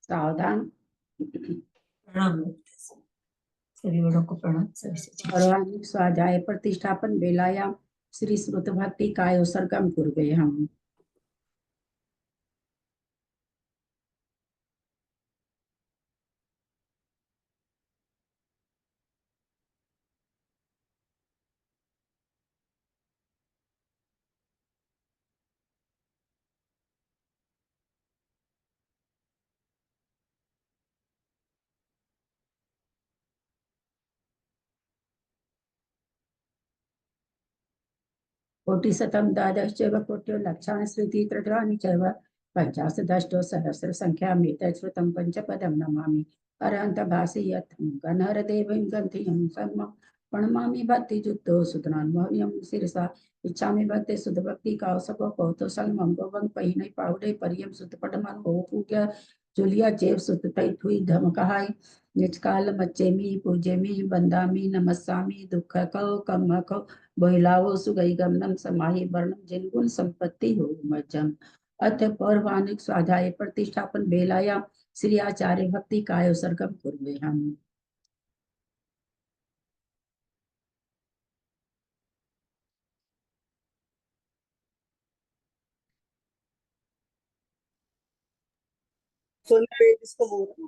सावधान। प्रणाम सभी बड़ों को प्रणाम। सभी से सर्वांगिक स्वाध्याय प्रतिष्ठापन बेलायाम श्री श्रुत भक्ति कायोसर्गम कुर्वे हम। कोटिशतम द्वादश्चैव कोट्यो लक्षाणि स्मृति त्रिदशानि चैव पञ्चाशदष्टो सहस्र संख्यामेतत् श्रुतं पंचपदं नमामि। अरहन्त भासि यत् गणहरदेवं गन्धियं सम्म प्रणमामि भक्तियुक्तो सुतनान्मह्यं शिरसा इच्छामि भक्ति सुध भक्ति का सको कौतो सलमं गोवं पहिनै पावडे परियम सुत पडमन हो पूज्य जुलिया जेव सुत तै थुई धम कहाय निष्काल मच्चेमी पूजेमी बंदामी नमस्सामी दुख को कम को बहिलावो सुगई गमनम समाहि वर्णम जिनगुण संपत्ति हो मज्जम। अथ पौर्वाणिक स्वाध्याय प्रतिष्ठापन बेलायाम श्री आचार्य भक्ति कायोसर्गम कुर्वे हम। इसको बोल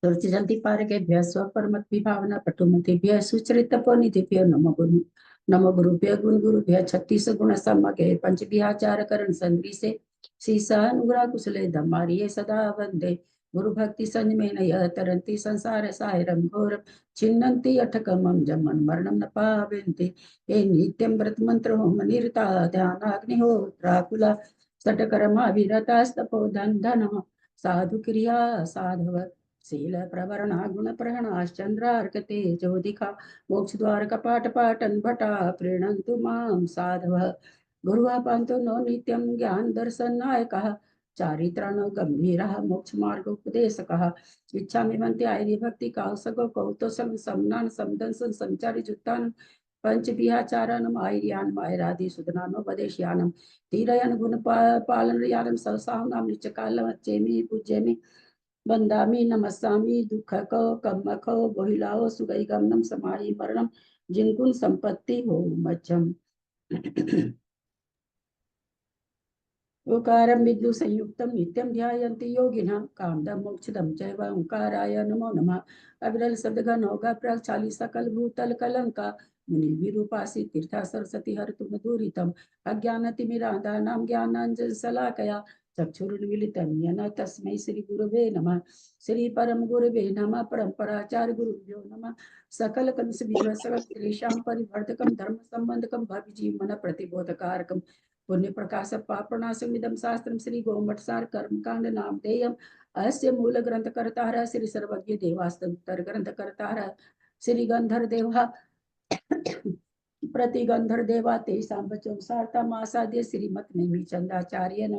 सुरचिरन्ति पारकेभ्यः स्वपरमत विभावना पटुमतिभ्यः सुचरितपनिधिभ्यो नमो गुरुभ्यः गुण गुरुभ्यः 36 गुण सम्मगे पंच विहाचार करण संग्री से सीसा अनुग्रह कुशले धम्मारिये सदा वंदे गुरु भक्ति संज में नय तरंती संसार साहिरम घोर छिन्नन्ति अठकमं जमन मरणम न पावेन्ति हे नित्यं व्रत मंत्र होम निरता ध्यान अग्निहोत्राकुला सटकर्मा विरतास्तपो धन साधु क्रिया साधव शील प्रवरणा गुण प्रहणाश्चंद्रार्क तेजोदिखा मोक्ष द्वार कपाट पाटन भटा प्रीणन्तु मां साधव गुरुवापान्तो नो नित्यं ज्ञान दर्शन नायकः चारित्रण गंभीरः मोक्ष मार्ग उपदेशकः इच्छामि भन्ते आयरी भक्ति काउसको कौतोषम समनान समदंसन संचारी जुत्तान पंच विहाचारणम आयर्यान मायरादि सुदनानो वदेशयानम तीरयन गुण पालन यानम सवसाहनाम निचकालम चेमी पूज्यमी बंदामी नमस्सामी दुख को कम को बोहिलाओ सुगई गमनम समाहि मरणम जिनकुन संपत्ति हो मज्जम। ओकारं विद्यु संयुक्तं नित्यं ध्यायन्ति योगिनः कामदं मोक्षदं चैव ओंकाराय नमो नमः। अविरल शब्दगण होगा प्रचाली सकल भूतल कलंका मुनि विरूपासी तीर्था सरस्वती हर तुम दूरितम अज्ञानतिमिरान्धानां ज्ञानांजन शलाकया चक्षुरुन्मीलितं येन तस्मै श्री गुरुवे नमः। श्री परम गुरुवे नमः। परम्पराचार्य गुरुभ्यो नमः। सकल कलुष विध्वंसकं क्लेशां परिवर्धकं धर्म संबंधकं भवि जीवन प्रतिबोधकारकं पुण्य प्रकाश पापनाशमिदं शास्त्रं श्री गोमठसार कर्मकांड नामधेयम् अस्य मूल ग्रंथ कर्ता श्री सर्वज्ञ देवास्तुत्तर ग्रंथ कर्ता श्री गंधर देवा प्रतिगंधर देवा तेषां वचो सार्थमासाद्य श्रीमत् नेमिचंदाचार्येण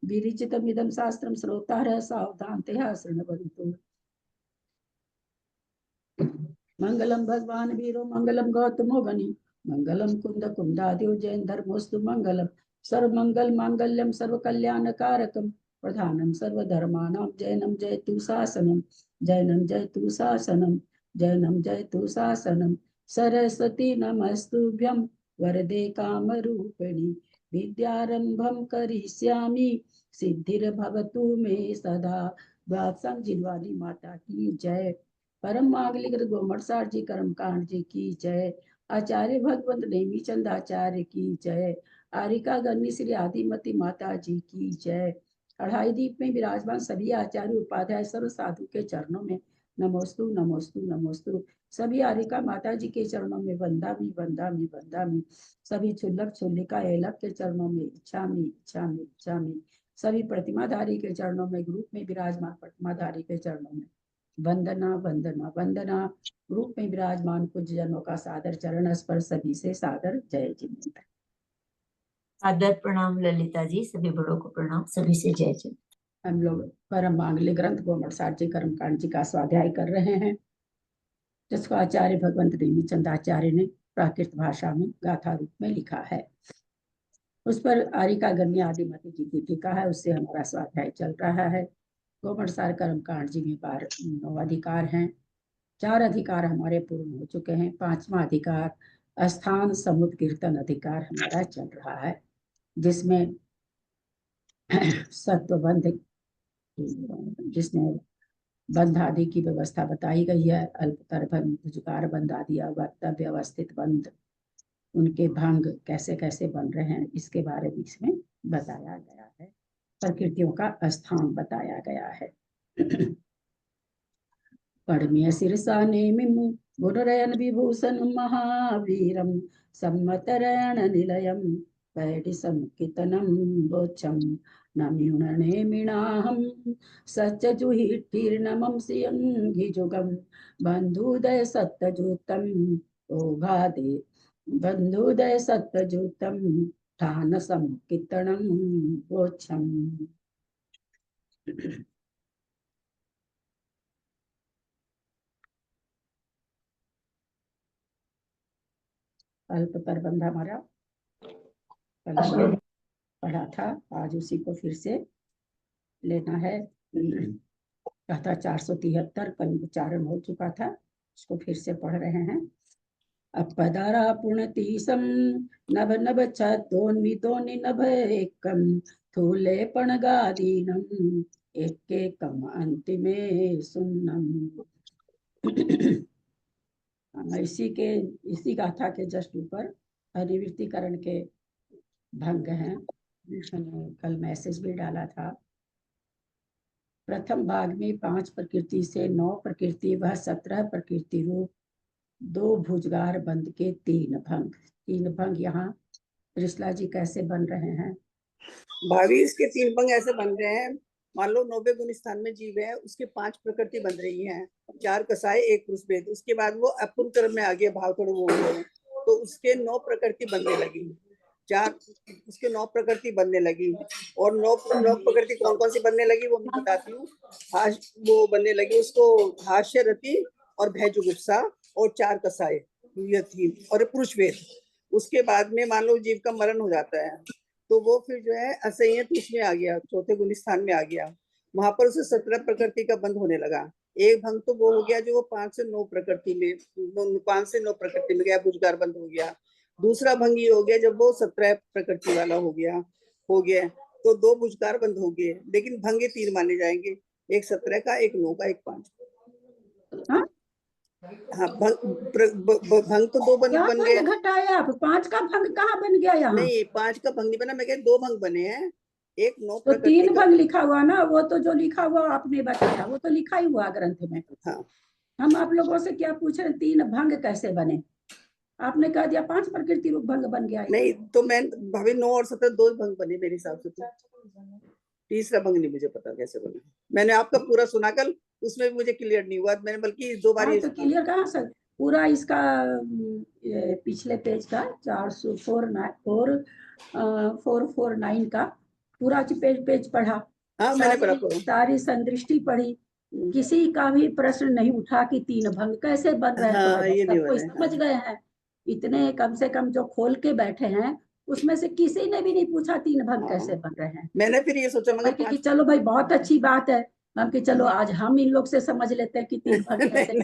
विरचितमिदं शास्त्रं श्रोतारः सावधानतया शृण्वन्तु। मंगलम भगवान वीरो मंगलम गौतमो गणि मंगलम कुंद कुंदाद्यो जैन धर्मोस्तु मंगलम सर्वमंगल मांगल्यम सर्व कल्याण कारकम प्रधानम सर्वधर्माणां जैनम जयतु शासनम जैनम जयतु शासनम जैनम जयतु शासनम सरस्वती नमस्तुभ्यं वरदे कामरूपिणी विद्यारंभं करिष्यामि सिद्धिर्भवतु मे सदा। बादशाह जिनवानी माता की जय। परम मांगलिक गोमठसार जी कर्मकांड जी की जय। आचार्य भगवंत नेमीचंद आचार्य की जय। आरिका गन्नी श्री आदिमती माता जी की जय। अढ़ाई दीप में विराजमान सभी आचार्य उपाध्याय सर्व साधु के चरणों में नमोस्तु नमोस्तु नमोस्तु। सभी आरिका माता जी के चरणों में वंदामी वंदामी वंदामी। सभी क्षुल्लक क्षुल्लिका एलक के चरणों में इच्छामी इच्छामी इच्छामी। सभी प्रतिमाधारी के चरणों में ग्रुप में विराजमान प्रतिमाधारी के चरणों में वंदना वंदना वंदना। रूप में विराजमान पूज्य जनों का सादर चरण स्पर्श सभी से सादर जय जिनेन्द्र। सादर प्रणाम ललिता जी। सभी बड़ों को प्रणाम। सभी से जय जय। हम लोग परम मांगल्य ग्रंथ गोमटसार जी कर्मकांड जी का स्वाध्याय कर रहे हैं, जिसको आचार्य भगवंत नेमीचंद आचार्य ने प्राकृत भाषा में गाथा रूप में लिखा है। उस पर आरिका गण्य आदिमति जी की टीका है, उससे हमारा स्वाध्याय चल रहा है। गोमटसार कर्मकांड जी में 9 अधिकार हैं। 4 अधिकार हमारे पूर्ण हो चुके हैं। 5वां अधिकार स्थान समुद्र कीर्तन अधिकार हमारा चल रहा है, जिसमें सत्वबंध, जिसमें बंध आदि की व्यवस्था बताई गई है। अल्पतर बंध, भुजगार बंध आदि, व्यवस्थित बंध, उनके भंग कैसे कैसे बन रहे हैं, इसके बारे में इसमें बताया गया है। प्रकृतियों का स्थान बताया गया है। पड़मिय सिरसा नेमिम गुणरयन विभूषण महावीरम सम्मतरयण निलयम पैडिसम कितनम बोचम नम्युणनेमिणाहम सच्चजुहिट्ठिर्नमं सियंघिजुगम बंधुदय सत्तजूतम ओघादे बंधुदय सत्तजूतम ठानसम कितनम बोचम। अल्पतर बंध हमारा कल हमने पढ़ा था, आज उसी को फिर से लेना है। कथा 473 कल उच्चारण हो चुका था, उसको फिर से पढ़ रहे हैं। अपदारा पुणतीसम नभ नभ छतोन्वितोनि नभ एकम थूले पणगादीनम एक एकम अंतिमे सुन्नम। इसी गाथा के जस्ट ऊपर अनिवृत्तिकरण के भंग हैं। मैंने कल मैसेज भी डाला था। प्रथम भाग में 5 प्रकृति से 9 प्रकृति व 17 प्रकृति रूप 2 भुजगार बंद के 3 भंग। 3 भंग यहाँ त्रिशला जी कैसे बन रहे हैं? भाभी इसके 3 भंग ऐसे बन रहे हैं। मान लो 90 गुण स्थान में जीव है, उसके 5 प्रकृति बन रही हैं, 4 कसाय 1 पुरुष भेद। उसके बाद वो अपूर्ण क्रम में आगे भाव थोड़े वो हुए, तो उसके 9 प्रकृति बनने लगी। 4 उसके 9 प्रकृति बनने लगी। और 9 प्रकृति कौन कौन सी बनने लगी वो मैं बताती हूँ। वो बनने लगी उसको हास्य रति और भय जुगुप्सा और 4 कसाय ये थी और पुरुष भेद। उसके बाद में मान लो जीव का मरण हो जाता है, तो वो फिर जो है असंयत उसमें आ गया, चौथे गुण स्थान में आ गया। वहां पर उसे 17 प्रकृति का बंध होने लगा। एक भंग तो वो हो गया जो वो 5 से 9 प्रकृति में 5 से 9 प्रकृति में गया, भुजगार बंद हो गया। दूसरा भंग ये हो गया जब वो 17 प्रकृति वाला हो गया तो 2 भुजगार बंद हो गए, लेकिन भंग 3 माने जाएंगे, एक 17 का, एक 9 का, एक 5। हाँ भंग तो 2 बन गए। घटाया आप 5 का भंग कहाँ बन गया यहाँ? नहीं 5 का भंग नहीं बना, मैं कह 2 भंग बने हैं, एक 9 तो 3 भंग लिखा हुआ ना, वो तो जो लिखा हुआ आपने बताया वो तो लिखा ही हुआ ग्रंथ में। हाँ हम आप लोगों से क्या पूछ रहे हैं 3 भंग कैसे बने? आपने कह दिया 5 प्रकृति रूप भंग बन गया। नहीं तो मैं भाभी 9 और 17 2 भंग बने मेरे हिसाब से। तीसरा भंग नहीं मुझे पता कैसे बना। मैंने आपका पूरा सुना कल, उसमें भी मुझे क्लियर नहीं हुआ, मैंने बल्कि 2 बार तो क्लियर कहाँ से पूरा इसका पिछले पेज का 449 का पूरा पेज पढ़ा। हाँ मैंने पढ़ा। सारी संदृष्टि पढ़ी, किसी का भी प्रश्न नहीं उठा कि 3 भंग कैसे बन रहे हैं। हाँ, ये नहीं कोई समझ गए हैं, इतने कम से कम जो खोल के बैठे हैं उसमें से किसी ने भी नहीं पूछा 3 भंग कैसे बन रहे हैं। मैंने फिर ये सोचा मगर कि चलो भाई बहुत अच्छी बात है, हम कि चलो आज हम इन लोग से समझ लेते हैं कि 3 भंग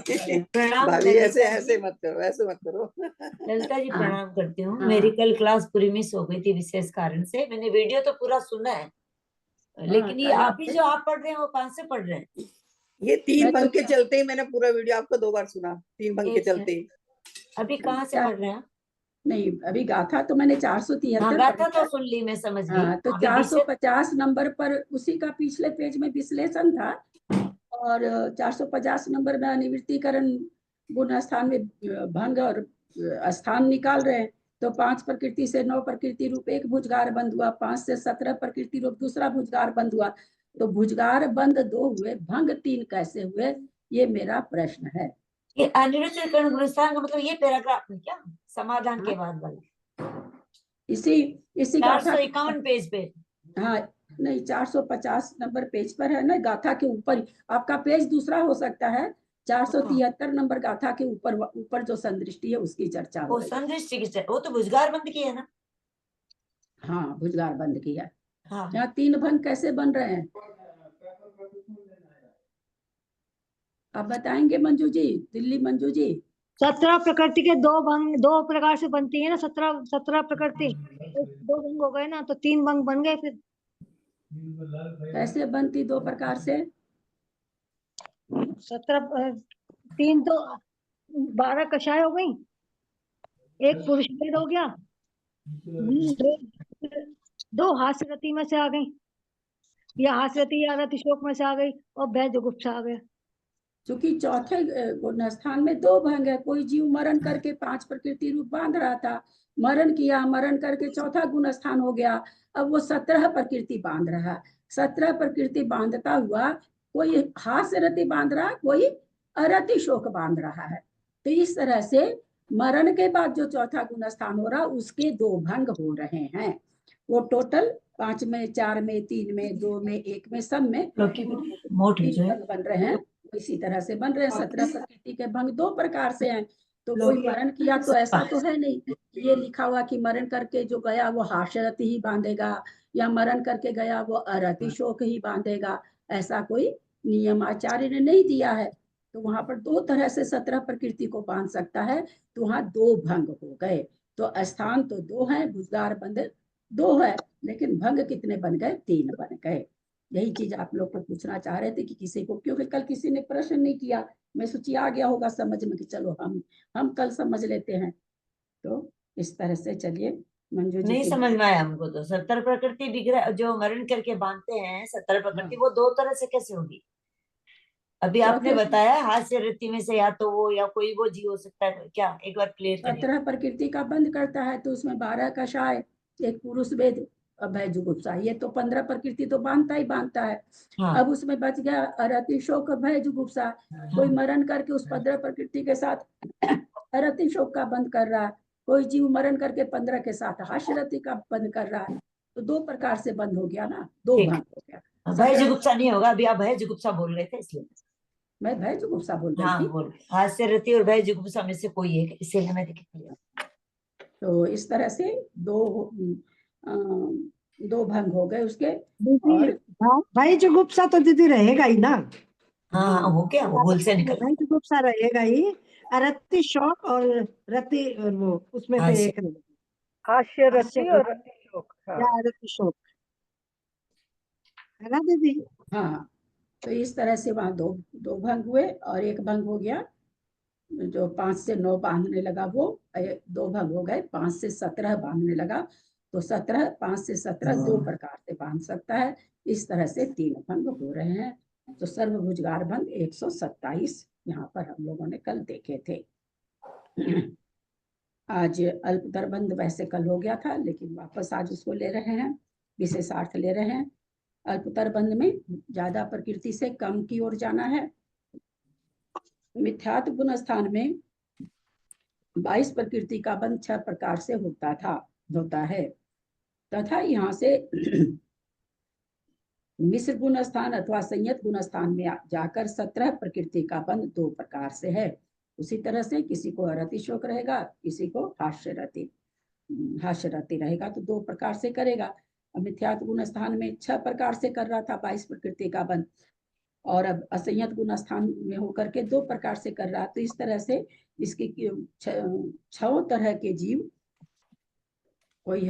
कैसे। भाभी ऐसे मत करो, ऐसे मत करो। ललिता जी प्रणाम करती हूँ। मेरी कल क्लास पूरी मिस हो गई थी विशेष कारण से। मैंने वीडियो तो पूरा सुना है, लेकिन ये आप ही जो आप पढ़ रहे हैं वो कहाँ से पढ़ रहे हैं? ये 3 भंग के चलते ही मैंने पूरा वीडियो आपको 2 बार सुना, 3 भंग के चलते ही। अभी कहाँ से पढ़ रहे हैं? नहीं अभी गाथा तो मैंने 473 गाथा तो सुन ली, मैं समझ गई। तो 450 नंबर पर उसी का पिछले पेज में विश्लेषण था, और 450 नंबर में अनिवृत्तिकरण गुण स्थान में भंग और स्थान निकाल रहे हैं। तो 5 प्रकृति से 9 प्रकृति रूप 1 भुजगार बंद हुआ, 5 से 17 प्रकृति रूप दूसरा भुजगार बंद हुआ। तो भुजगार बंद 2 हुए, भंग 3 कैसे हुए, ये मेरा प्रश्न है। ये अनिवृत्तिकरण गुण स्थान का मतलब ये पैराग्राफ में क्या समाधान के बाद वाला इसी 451 पेज पे। हाँ नहीं, 450 नंबर पेज पर है ना, गाथा के ऊपर। आपका पेज दूसरा हो सकता है। 473 नंबर गाथा के ऊपर ऊपर जो संदृष्टि है उसकी चर्चा हो वो रही है। संदृष्टि की वो तो भुजगार बंद की है ना। हाँ, भुजगार बंद किया। हाँ यहाँ 3 भंग कैसे बन रहे हैं आप बताएंगे मंजू जी, दिल्ली मंजू जी? 17 प्रकृति के दो भंग 2 प्रकार से बनती है ना, 17 प्रकृति, तो 2 भंग हो गए ना, तो 3 भंग बन गए फिर। कैसे बनती 2 प्रकार से? 17 3 तो 12 कषाय हो गई, एक पुरुष भेद हो गया, दो हास्य रति में से आ गई, या हास्य रति या रति शोक में से आ गई, और भय जुगुप्सा आ गया। क्योंकि चौथे गुण स्थान में 2 भंग है। कोई जीव मरण करके 5 प्रकृति रूप बांध रहा था, मरण किया, मरण करके चौथा गुण स्थान हो गया। अब वो 17 प्रकृति बांध रहा है। 17 प्रकृति बांधता हुआ कोई हास्य रति बांध रहा है, कोई अरति शोक बांध रहा है। तो इस तरह से मरण के बाद जो चौथा गुण स्थान हो रहा उसके 2 भंग हो रहे हैं। वो टोटल 5 में, 4 में, 3 में, 2 में, 1 में, सब में मोट 3 जो है भंग बन रहे हैं। इसी तरह से बन रहे हैं। 17 प्रकृति के भंग 2 प्रकार से हैं। तो कोई मरण किया तो ऐसा तो है नहीं ये लिखा हुआ कि मरण करके जो गया वो हास्यरति ही बांधेगा, या मरण करके गया वो अरति शोक ही बांधेगा। ऐसा कोई नियम आचार्य ने नहीं दिया है। तो वहां पर 2 तरह से 17 प्रकृति को बांध सकता है। तो वहां 2 भंग हो गए। तो स्थान तो 2 है, भुजगार बंद 2 है, लेकिन भंग कितने बन गए? 3 बन गए। यही चीज आप लोग को पूछना चाह रहे थे कि किसी को, क्योंकि कल किसी ने प्रश्न नहीं किया। मैं सोची आ गया होगा समझ में कि चलो हम कल समझ लेते हैं। तो इस तरह से चलिए मंजू जी नहीं की। समझ में आया हमको। तो 17 प्रकृति विग्रह जो मरण करके बांधते हैं 17 प्रकृति, वो 2 तरह से कैसे होगी? अभी आपने चौथे बताया हास्य वृत्ति में से या तो वो या कोई वो जीव हो सकता है, क्या एक बार क्लियर करिए। 17 प्रकृति का बंद करता है तो उसमें 12 कषाय, एक पुरुष वेद, अभय जुगुप्सा, ये तो 15 प्रकृति तो बांधता ही बांधता है। हाँ अब उसमें बच गया अरति शोक, भय जुगुप्सा। कोई मरण करके उस 15 प्रकृति के साथ अरति शोक का बंद कर रहा है, कोई जीव मरण करके 15 के साथ हास्यरति का बंद कर रहा है। तो 2 प्रकार से बंद हो गया ना, 2 ठीक। भंग हो गया। भय 17 जुगुप्सा नहीं होगा, अभी आप भय जुगुप्सा बोल रहे थे इसलिए। मैं भय जुगुप्सा बोल रही हाँ थी। बोल, हास्य रति और भय जुगुप्सा में से कोई एक, इसीलिए मैं क्लियर। तो इस तरह से 2 भंग हो गए उसके। दीदी और भाई जुगुप्सा तो दीदी रहेगा ही ना, हाँ हो गया, वो भूल से निकल भाई जुगुप्सा रहेगा ही। रति शोक और रति और वो उसमें हाँ, से एक रहेगा, हास्य हास्य रति और रति शोक। हाँ। या रति शोक, है ना दीदी? हाँ, तो इस तरह से वहां दो भंग हुए और एक भंग हो गया जो 5 से 9 बांधने लगा, वो 2 भंग हो गए। 5 से 17 बांधने लगा तो 17, 5 से 17 2 प्रकार से बांध सकता है। इस तरह से 3 भंग हो रहे हैं। तो सर्वभुजगार भंग 127 यहाँ पर हम लोगों ने कल देखे थे। आज अल्पतर बंद वैसे कल हो गया था, लेकिन वापस आज उसको ले रहे हैं, विशेषार्थ ले रहे हैं। अल्पतर बंद में ज्यादा प्रकृति से कम की ओर जाना है। मिथ्यात्व गुण स्थान में 22 प्रकृति का बंध 6 प्रकार से होता है तथा यहाँ से मिश्र गुण स्थान अथवा संयत गुण स्थान में जाकर 17 प्रकृति का बंध 2 प्रकार से है। उसी तरह से किसी को अरति शोक रहेगा, किसी को हास्यरति रहेगा, तो 2 प्रकार से करेगा। मिथ्यात्व गुण स्थान में 6 प्रकार से कर रहा था 22 प्रकृति का बंध, और अब असंयत गुण स्थान में होकर के 2 प्रकार से कर रहा। तो इस तरह से इसकी 6 तरह के जीव, कोई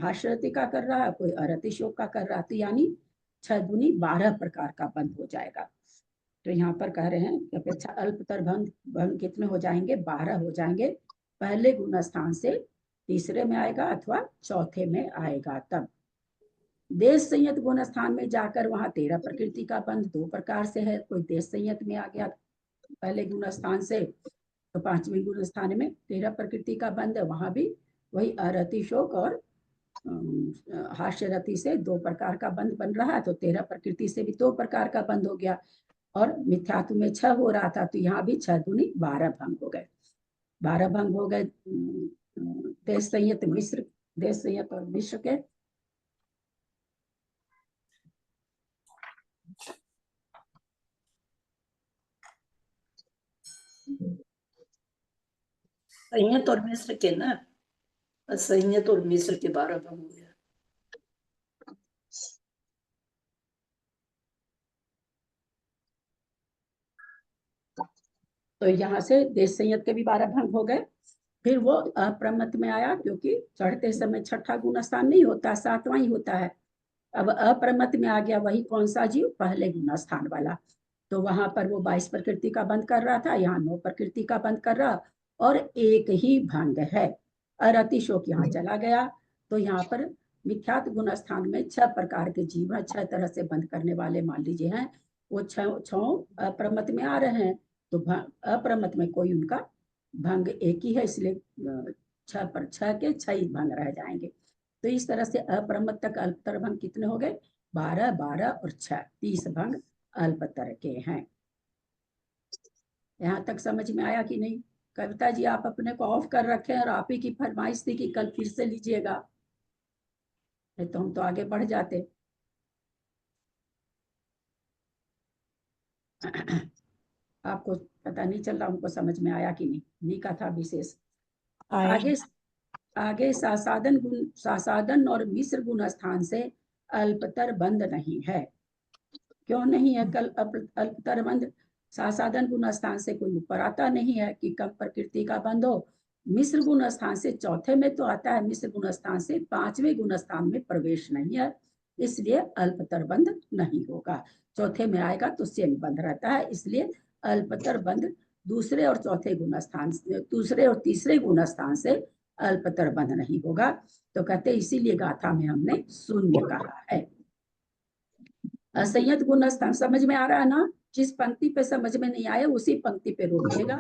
हास्यरति का कर रहा है, कोई अरति शोक का कर रहा है, तो यानी 6 दूनी 12 प्रकार का बंध हो जाएगा। तो यहाँ पर कह रहे हैं कि अपेक्षा अल्पतर भंग कितने हो जाएंगे? 12 हो जाएंगे। पहले गुण स्थान से तीसरे में आएगा अथवा चौथे में आएगा। तब देश संयत गुण स्थान में जाकर वहां 13 प्रकृति का बंध 2 प्रकार से है। कोई देश संयत में आ गया पहले गुण स्थान से, तो 5वें गुण स्थान में 13 प्रकृति का बंध, वहां भी वही अरति शोक और हास्यरति से 2 प्रकार का बंध बन रहा है। तो 13 प्रकृति से भी 2 प्रकार का बंध हो गया। और मिथ्यात्व में 6 हो रहा था, तो यहाँ भी 6 दूनी 12 भंग हो गए। 12 भंग हो गए देश संयत और मिश्र के। असंयत और मिस्र के ना, असंयत और मिस्र के 12 भंग हुए। तो यहाँ से देश संयत के भी 12 भंग हो गए। फिर वो अप्रमत में आया, क्योंकि चढ़ते समय छठा गुण स्थान नहीं होता, 7वां ही होता है। अब अप्रमत में आ गया वही कौन सा जीव, पहले गुण स्थान वाला। तो वहां पर वो 22 प्रकृति का बंद कर रहा था, यहाँ 9 प्रकृति का बंद कर रहा, और एक ही भंग है। अरतिशोक यहाँ चला गया, तो यहाँ पर मिथ्यात गुण स्थान में 6 प्रकार के जीव हैं, 6 तरह से बंद करने वाले मान लीजिए हैं, वो 6 अप्रमत में आ रहे हैं। तो अप्रमत में कोई उनका भंग एक ही है, इसलिए 6 पर 6 के 6 ही भंग रह जाएंगे। तो इस तरह से अप्रमत तक अल्पतर भंग कितने हो गए, 12, 12 और 6, 30 भंग अल्पतर के हैं। यहाँ तक समझ में आया कि नहीं? कविता जी आप अपने को ऑफ कर रखे हैं, और आप ही की फरमाइश थी कि कल फिर से लीजिएगा, नहीं तो हम तो आगे बढ़ जाते। आपको पता नहीं चल रहा, हमको समझ में आया कि नहीं? नहीं का था विशेष। आगे आगे सासादन और मिश्र गुण स्थान से अल्पतर बंद नहीं है। क्यों नहीं है कल अल्पतर बंद? सासादन गुण स्थान से कोई ऊपर आता नहीं है कि कम प्रकृति का बंद हो। मिश्र गुण स्थान से चौथे में तो आता है, मिश्र गुण स्थान से 5वें गुण स्थान में प्रवेश नहीं है, इसलिए अल्पतर बंद नहीं होगा। चौथे में आएगा तो सेम बंद रहता है, इसलिए अल्पतर बंद दूसरे और चौथे गुण स्थान, दूसरे और तीसरे गुण स्थान से अल्पतर बंद नहीं होगा। तो कहते इसीलिए गाथा में हमने शून्य कहा है। असंयत गुण स्थान समझ में आ रहा है ना? जिस पंक्ति पे समझ में नहीं आया उसी पंक्ति पे रोकिएगा।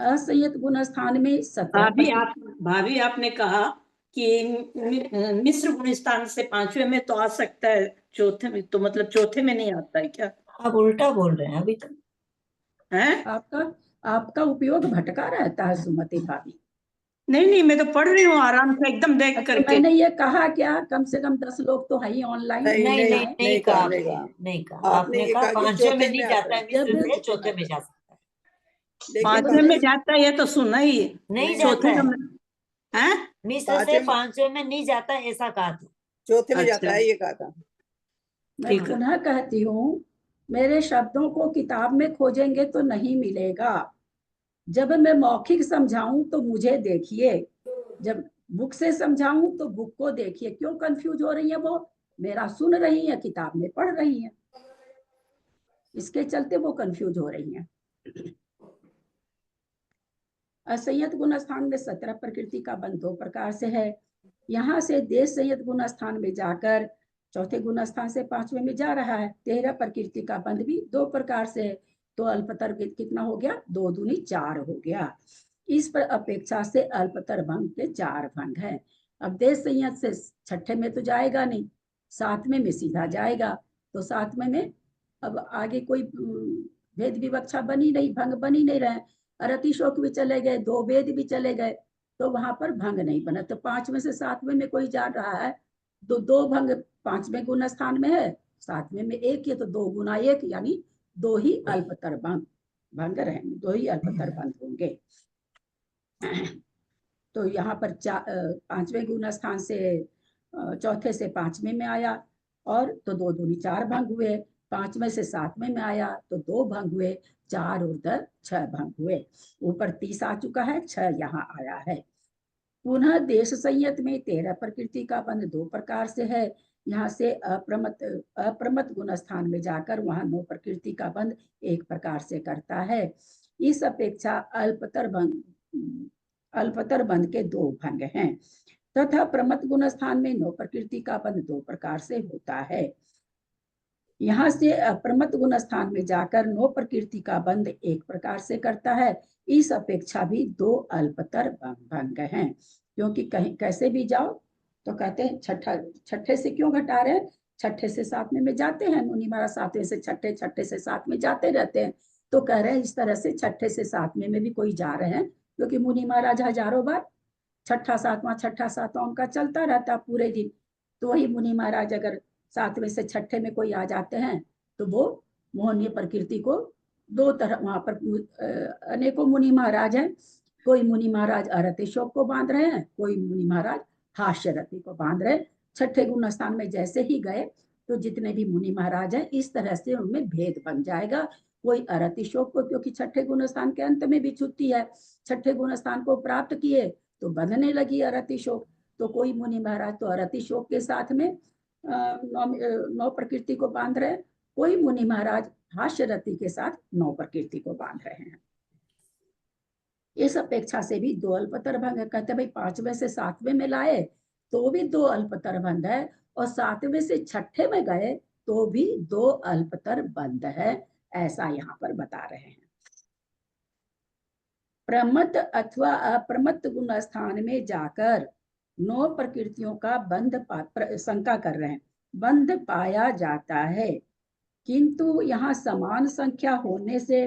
असंयत गुण स्थान में 17 भाभी आपने कहा कि मिश्र गुण स्थान से 5वें में तो आ सकता है, चौथे में तो मतलब चौथे में नहीं आता है क्या? आप उल्टा बोल रहे हैं अभी तक। हैं? आपका उपयोग भटका रहता है सुमति भाभी। नहीं, मैं तो पढ़ रही हूँ आराम से एकदम देख करके। मैंने ये कहा क्या, कम से कम 10 लोग तो है ही ऑनलाइन। नहीं कहा आपने कहा 5वें में नहीं जाता है, मिश्र से चौथे में जा सकता है। 5वें में जाता है, ये तो सुना ही है। नहीं जाता है, मिश्र से 5वें में नहीं जाता, ऐसा कहा था। चौथे में जाता है, ये कहा था। मैं पुनः कहती हूँ, मेरे शब्दों को किताब में खोजेंगे तो नहीं मिलेगा। जब मैं मौखिक समझाऊं तो मुझे देखिए, जब बुक से समझाऊं तो बुक को देखिए। क्यों कंफ्यूज हो रही है? वो मेरा सुन रही है, किताब में पढ़ रही है, इसके चलते वो कंफ्यूज हो रही है। असंयत गुण स्थान में 17 प्रकृति का बंध 2 प्रकार से है। यहाँ से देश संयत गुण स्थान में जाकर चौथे गुण स्थान से 5वें में जा रहा है। 13 प्रकृति का बंध भी 2 प्रकार से है। तो अल्पतर कितना हो गया? 2 दूनी 4 हो गया। इस पर अपेक्षा से अल्पतर भंग के 4 भंग है। अब देश संयत से छठे में तो जाएगा नहीं, 7वें में सीधा जाएगा। तो 7वें में अब आगे कोई भेद विवक्षा बनी नहीं, भंग बनी नहीं रहे। अरतिशोक भी चले गए, 2 वेद भी चले गए, तो वहां पर भंग नहीं बना। तो 5वें से 7वें में कोई जा रहा है, तो 2 भंग 5वें गुण स्थान में है, 7वें में 1 है, तो 2 गुना 1 यानी 2 ही अल्पतर भंग रहेंगे, 2 ही अल्पतर भंग होंगे। तो यहाँ पर 5वें गुण स्थान से चौथे से 5वें में आया, और तो 2 दूनी 4 भंग हुए। 5वें से 7वें में आया तो 2 भंग हुए, 4 और 10 6 भंग हुए। ऊपर 30 आ चुका है, 6 यहाँ आया है। पुनः देश संयत में 13 प्रकृति का बंध 2 प्रकार से है। यहाँ से अप्रमत गुण स्थान में जाकर वहां 9 प्रकृति का बंध 1 प्रकार से करता है। इस अपेक्षा अल्पतर बंध के 2 भंग हैं, तथा प्रमत गुण स्थान में 9 प्रकृति का बंध 2 प्रकार से होता है। यहाँ से अप्रमत गुण स्थान में जाकर 9 प्रकृति का बंध 1 प्रकार से करता है। इस अपेक्षा भी 2 अल्पतर भंग हैं, क्योंकि कहीं कैसे भी जाओ तो कहते हैं छठे से क्यों घटा रहे हैं? छठे से 7वें में जाते हैं, मुनि महाराज 7वें से छठे, छठे से 7वें जाते रहते हैं। तो कह रहे हैं इस तरह से छठे से 7वें में भी कोई जा रहे हैं, क्योंकि मुनि महाराज हजारों बार छठा सातवां उनका चलता रहता पूरे दिन। तो वही मुनि महाराज अगर 7वें से छठे में कोई आ जाते हैं तो वो मोहनीय प्रकृति को 2 तरह, वहां पर अनेकों मुनि महाराज हैं, कोई मुनि महाराज अरति शोक को बांध रहे हैं, कोई मुनि महाराज हास्य रति को बांध रहे हैं। छठे गुण स्थान में जैसे ही गए तो जितने भी मुनि महाराज हैं इस तरह से उनमें भेद बन जाएगा। कोई अरति शोक को, क्योंकि छठे गुण स्थान के अंत में भी छुट्टी है, छठे गुण स्थान को प्राप्त किए तो बंधने लगी अरति शोक, तो कोई मुनि महाराज तो अरति शोक के साथ में नौ प्रकृति को बांध रहे हैं, कोई मुनि महाराज हास्य रति के साथ नौ प्रकृति को बांध रहे हैं। इस अपेक्षा से भी दो अल्पतर भंग है। कहते भाई 5वें से 7वें में लाए तो भी दो अल्पतर बंध है, और 7वें से 6ठे में गए तो भी दो अल्पतर बंध है, ऐसा यहाँ पर बता रहे हैं। प्रमत्त अथवा अप्रमत्त गुण स्थान में जाकर 9 प्रकृतियों का बंध शंका कर रहे हैं, बंध पाया जाता है, किंतु यहाँ समान संख्या होने से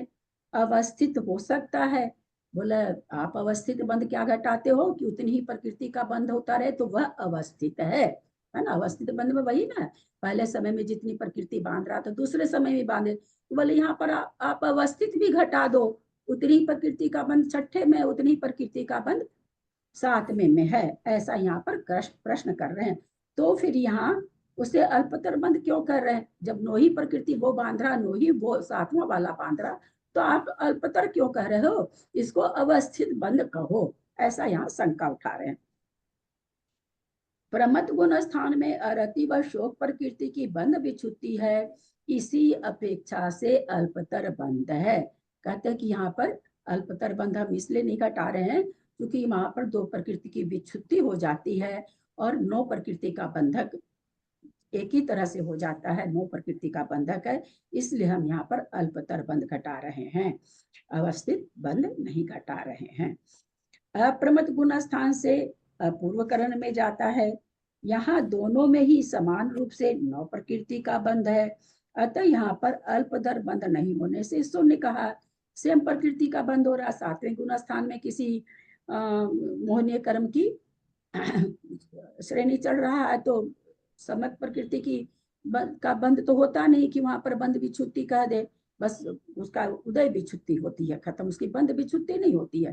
अवस्थित हो सकता है। बोले आप अवस्थित बंध क्या घटाते हो कि उतनी ही प्रकृति का बंध होता रहे, तो वह अवस्थित है ना। अवस्थित बंध में वही ना, पहले समय में जितनी प्रकृति बांध रहा था दूसरे समय में बांधे, तो बोले यहाँ पर आप अवस्थित भी घटा दो, उतनी प्रकृति का बंध छठे में, उतनी प्रकृति का बंध 7वें में है, ऐसा यहाँ पर प्रश्न कर रहे हैं। तो फिर यहाँ उसे अल्पतर बंध क्यों कर रहे हैं? जब 9 ही प्रकृति वो बांध रहा, 9 ही वो 7वां वाला बांध रहा, तो आप अल्पतर क्यों कह रहे हो? इसको अवस्थित बंध कहो, ऐसा यहाँ शंका उठा रहे हैं। प्रमत्त गुण स्थान में अरति व शोक प्रकृति की बंध विच्छुत्ति है, इसी अपेक्षा से अल्पतर बंध है। कहते हैं कि यहाँ पर अल्पतर बंध हम इसलिए नहीं घटा रहे हैं क्योंकि वहां पर 2 प्रकृति की विच्छुत्ति हो जाती है और 9 प्रकृति का बंधक एक ही तरह से हो जाता है, 9 प्रकृति का बंधक है, इसलिए हम यहाँ पर अल्पतर बंध घटा रहे हैं, अवस्थित बंध नहीं घटा रहे हैं। अप्रमत्त गुण स्थान से अपूर्वकरण में जाता है, यहाँ दोनों में ही समान रूप से 9 प्रकृति का बंध है, अतः यहाँ पर अल्पतर बंध नहीं होने से शून्य कहा। सेम प्रकृति का बंध हो रहा, 7वें गुण स्थान में किसी मोहनीय कर्म की श्रेणी चढ़ रहा है तो समक प्रकृति की का बंध तो होता नहीं कि वहां पर बंध विच्छुत्ति कह दे, बस उसका उदय विच्छुत्ति होती है, खत्म, उसकी बंध विच्छुत्ति नहीं होती है।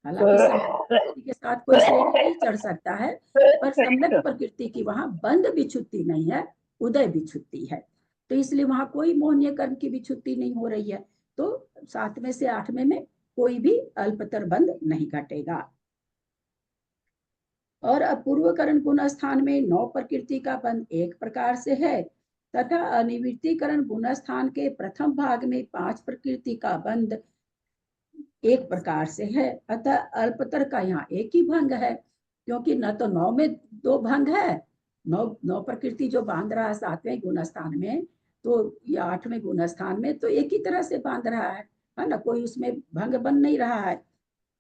हालांकि समक प्रकृति के साथ कोई श्रेणी नहीं चढ़ सकता है, पर सम्यक प्रकृति की वहां बंध विच्छुत्ति नहीं है, उदय विच्छुत्ति है, तो इसलिए वहां कोई मोहनीय कर्म की विच्छुत्ति नहीं हो रही है, तो 7वें से 8वें में कोई भी अल्पतर बंध नहीं घटेगा। और अपूर्वकरण गुण स्थान में 9 प्रकृति का बंध एक प्रकार से है, तथा अनिवृत्तिकरण गुण स्थान के प्रथम भाग में 5 प्रकृति का बंध एक प्रकार से है, अतः अल्पतर का यहाँ एक ही भंग है, क्योंकि न तो 9 में 2 भंग है, 9 प्रकृति जो बांध रहा है 7वें गुण स्थान में तो या 8वें गुण स्थान में तो एक ही तरह से बांध रहा है ना, कोई उसमें भंग बन नहीं रहा है,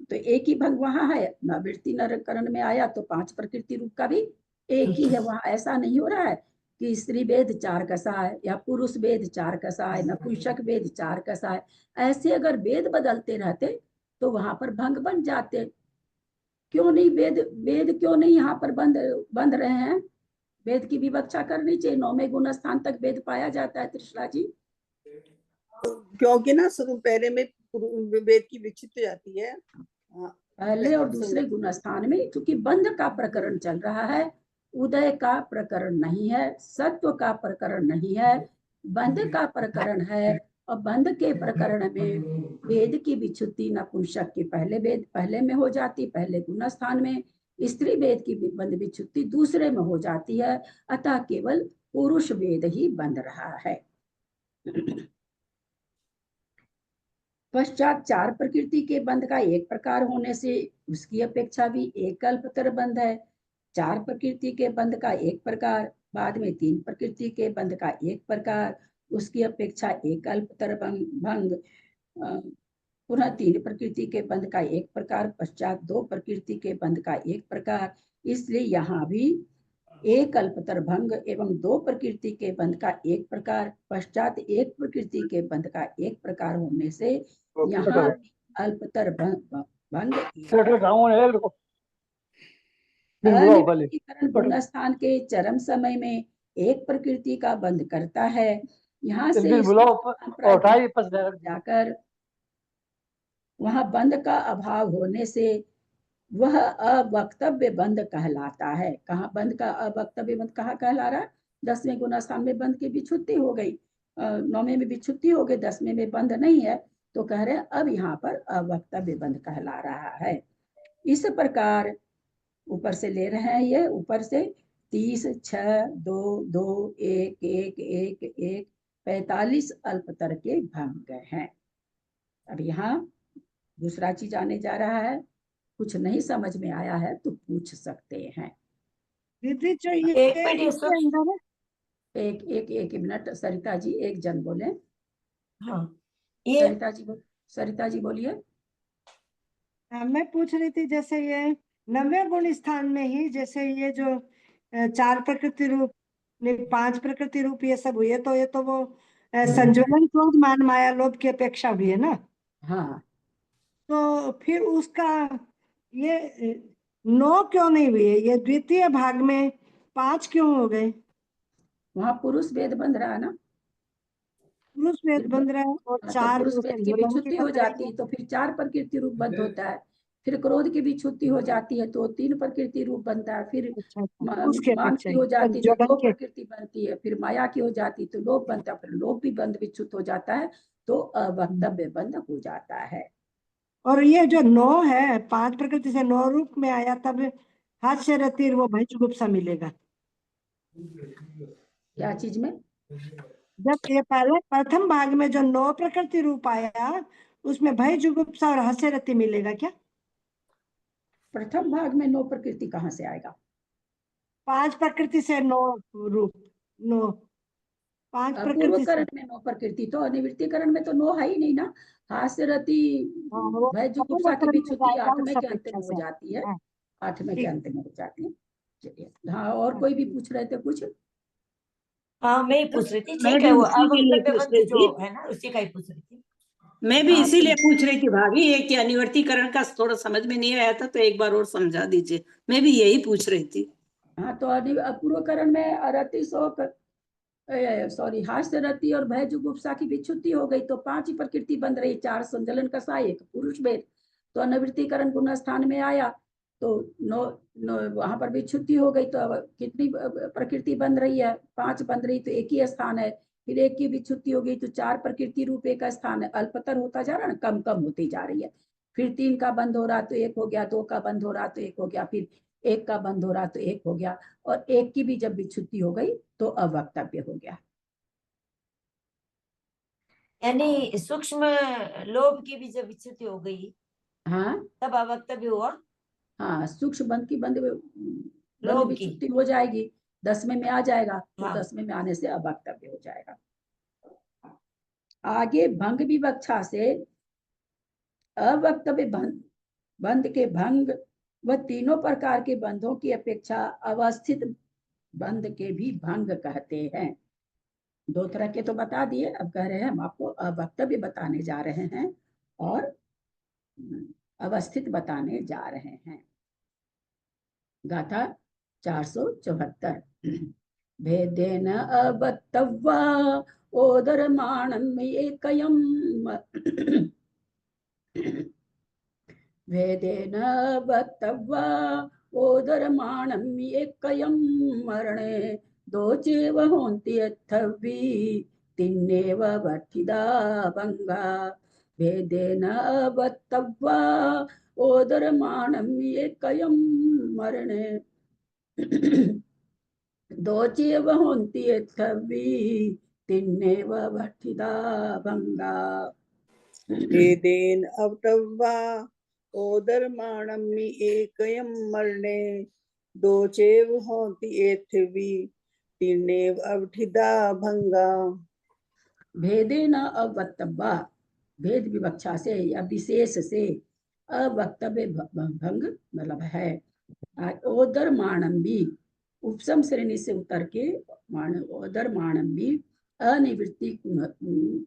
तो एक ही भंग वहां है। नवृत्ति नरकरण में आया तो 5 प्रकृति रूप का भी एक ही है, वहां ऐसा नहीं हो रहा है कि स्त्री वेद 4 कसाय या पुरुष वेद 4 कसाय, नपुंसक वेद 4 कसाय, ऐसे अगर वेद बदलते रहते तो वहां पर भंग बन जाते। क्यों नहीं वेद क्यों नहीं यहाँ पर बंध रहे हैं? वेद की विवक्षा करनी चाहिए, 9वें गुण स्थान तक वेद पाया जाता है त्रिशला जी, क्योंकि ना शुरू पहले में वेद की विच्छित्ति जाती है, पहले और दूसरे गुण स्थान में, क्योंकि बंध का प्रकरण चल रहा है, उदय का प्रकरण नहीं है, सत्व का प्रकरण नहीं है, बंध का प्रकरण है, और बंध के प्रकरण में वेद की विच्छुत्ति नपुंसक के पहले में हो जाती, पहले गुण स्थान में, स्त्री वेद की बंध विच्छुत्ति दूसरे में हो जाती है, अतः केवल पुरुष वेद ही बंध रहा है। पश्चात 4 प्रकृति के बंध का एक प्रकार होने से उसकी अपेक्षा भी एक अल्पतर बंध है। 4 प्रकृति के बंध का एक प्रकार, बाद में 3 प्रकृति के बंध का एक प्रकार, उसकी अपेक्षा एक अल्पतर भंग, पुनः 3 प्रकृति के बंध का एक प्रकार, पश्चात 2 प्रकृति के बंध का एक प्रकार, इसलिए यहाँ भी एक अल्पतर भंग एवं 2 प्रकृति के बंध का एक प्रकार, पश्चात 1 प्रकृति के बंध का एक प्रकार होने से यहाँ अल्पतर भंग अनिवृत्तिकरण गुण स्थान के चरम समय में 1 प्रकृति का बंध करता है। यहाँ से जाकर वहां बंध का अभाव होने से वह अवक्तव्य बंध कहलाता है। कहाँ बंध का अवक्तव्य बंध कहाँ कहला रहा है? 10वें गुना स्थान में बंध की विच्छुत्ति हो गई, 9वें में विच्छुत्ति हो गई, 10वें में बंध नहीं है, तो कह रहे हैं अब यहाँ पर अवक्तव्य बंध कहला रहा है। इस प्रकार ऊपर से ले रहे हैं, ये ऊपर से 30, 6, 2, 2, 1, 1, 1, 1, 45 अल्पतर के भंग हैं। अब यहाँ दूसरा चीज आने जा रहा है, कुछ नहीं समझ में आया है तो पूछ सकते हैं। दीदी जो ये एक मिनट इसके अंदर है, एक मिनट, सरिता जी एक जन बोले। हाँ ये सरिता जी बोलिए। मैं पूछ रही थी जैसे ये 90 गुण स्थान में ही जैसे ये जो 4 प्रकृति रूप, नहीं 5 प्रकृति रूप ये सब हुए, तो ये तो वो संज्वलन क्रोध मान माया लोभ की अपेक्षा हुई है ना, हाँ, तो फिर उसका ये 9 क्यों नहीं हुई है? ये द्वितीय भाग में 5 क्यों हो गए? वहां पुरुष वेद बंध रहा है ना, पुरुष वेद बंध रहा है और तो 4 पुरुष वो वेद की संज्वलन की विच्छुत्ति हो बंध रही जाती है। है तो फिर 4 प्रकृति रूप बंध होता है, फिर क्रोध की विच्छुत्ति हो जाती है तो 3 प्रकृति रूप बनता है, फिर अच्छा अच्छा, उसके मान अपेक्षा की हो जाती है तो संज्वलन 2 के, प्रकृति बनती है, फिर माया की हो जाती है तो लोभ बनता है, फिर लोभ भी बंध विच्छुत हो जाता है तो अवक्तव्य बंध हो जाता है। और ये जो 9 है 5 प्रकृति से 9 रूप में आया, तब हास्य रतिर वो भय जुगुप्सा मिलेगा। क्या चीज में? जब ये पहले प्रथम भाग में जो 9 प्रकृति रूप आया उसमें भय जुगुप्सा और हास्य रति मिलेगा क्या? प्रथम भाग में 9 प्रकृति कहाँ से आएगा? 5 प्रकृति से 9 रूप, 9 5 पूर्व प्रकृति से, करण में 9 प्रकृति, तो अनिवृत्तिकरण में तो 9 है ही नहीं ना। हास्य रति हाँ वो भय जुगुप्सा की पूर्वकरण में विच्छुत्ति जाएगा उस 8वें के अंत अपेक्षा में हो से। जाती है, हाँ 8वें के ठीक, अंत में हो जाती है। चलिए, हाँ और कोई भी पूछ रहे थे कुछ? हाँ मैं ही पूछ रही थी, मैं ठीक भी है, वो इसीलिए अवक्तव्य पूछ बंध रही जो थी, है ना उसी का ही पूछ रही थी। मैं भी हाँ, इसीलिए पूछ रही थी भाभी, ये कि अनिवर्तीकरण का थोड़ा समझ में नहीं आया था तो एक बार और समझा दीजिए, मैं भी यही पूछ रही थी। हाँ तो पूर्व करण में रति शोक, सॉरी, हास्य रति और भय जुगुप्सा की विच्छुत्ति हो गई तो 5 ही प्रकृति बन रही, 4 संजलन कसाय, 1 पुरुष भेद, तो अनिवृत्तिकरण गुण स्थान में आया तो 9 वहां पर विच्छुत्ति हो गई तो अब कितनी प्रकृति बन रही है? 5 बन रही तो एक ही स्थान है, फिर एक की विच्छुत्ति हो गई तो 4 प्रकृति रूप एक स्थान है, अल्पतर होता जा रहा है ना, कम कम होती जा रही है, फिर 3 का बंद हो रहा तो 1 हो गया, 2 का बंद हो रहा तो 1 हो गया, फिर 1 का बंद हो रहा तो 1 हो गया, और 1 की भी जब विच्छुत्ति हो गई तो अवक्तव्य हो गया। यानी सूक्ष्म लोभ की भी जब विच्छुत्ति हो गई हाँ तब अवक्तव्य हुआ, हाँ, सूक्ष्म बंद की बंद लोभ की, विच्छुत्ति हो जाएगी, 10वें में आ जाएगा तो हाँ 10वें में आने से अवक्तव्य हो जाएगा। आगे भंग विवक्षा से अवक्तव्य बंध के भंग व तीनों प्रकार के बंधों की अपेक्षा अवस्थित बंध के भी भंग कहते हैं। 2 तरह के तो बता दिए, अब कह रहे हैं हम आपको अवक्तव्य बताने जा रहे हैं और अवस्थित बताने जा रहे हैं। गाथा 474। भेदेन अवक्तव्या ओदरमाणम् एकयम् भेदेन अवक्तव्या ओदरमाणम् एकयम् मरणे दोचेव होन्ति यत्थवी तिन्नेव वठिदा भंगा। भेदेन अवक्तव्या ओदरमाणम् एकयम् मरणे दोचेव होन्ति यत्थवी तिन्नेव वठिदा भंगा। भेदेन अवक्तव्या ओदरमाणम् एकयं मरणे दोचेव होन्ति एथवी तिन्नेव अवठिदा भंगा। भेदेन अवक्तव्या, भेद विवक्षा से या विशेष से, अवक्तव्य भंग मतलब है। ओदर माणम्बी, उपसम श्रेणी से उतर के ओदर माणम्बी अनिवृत्ति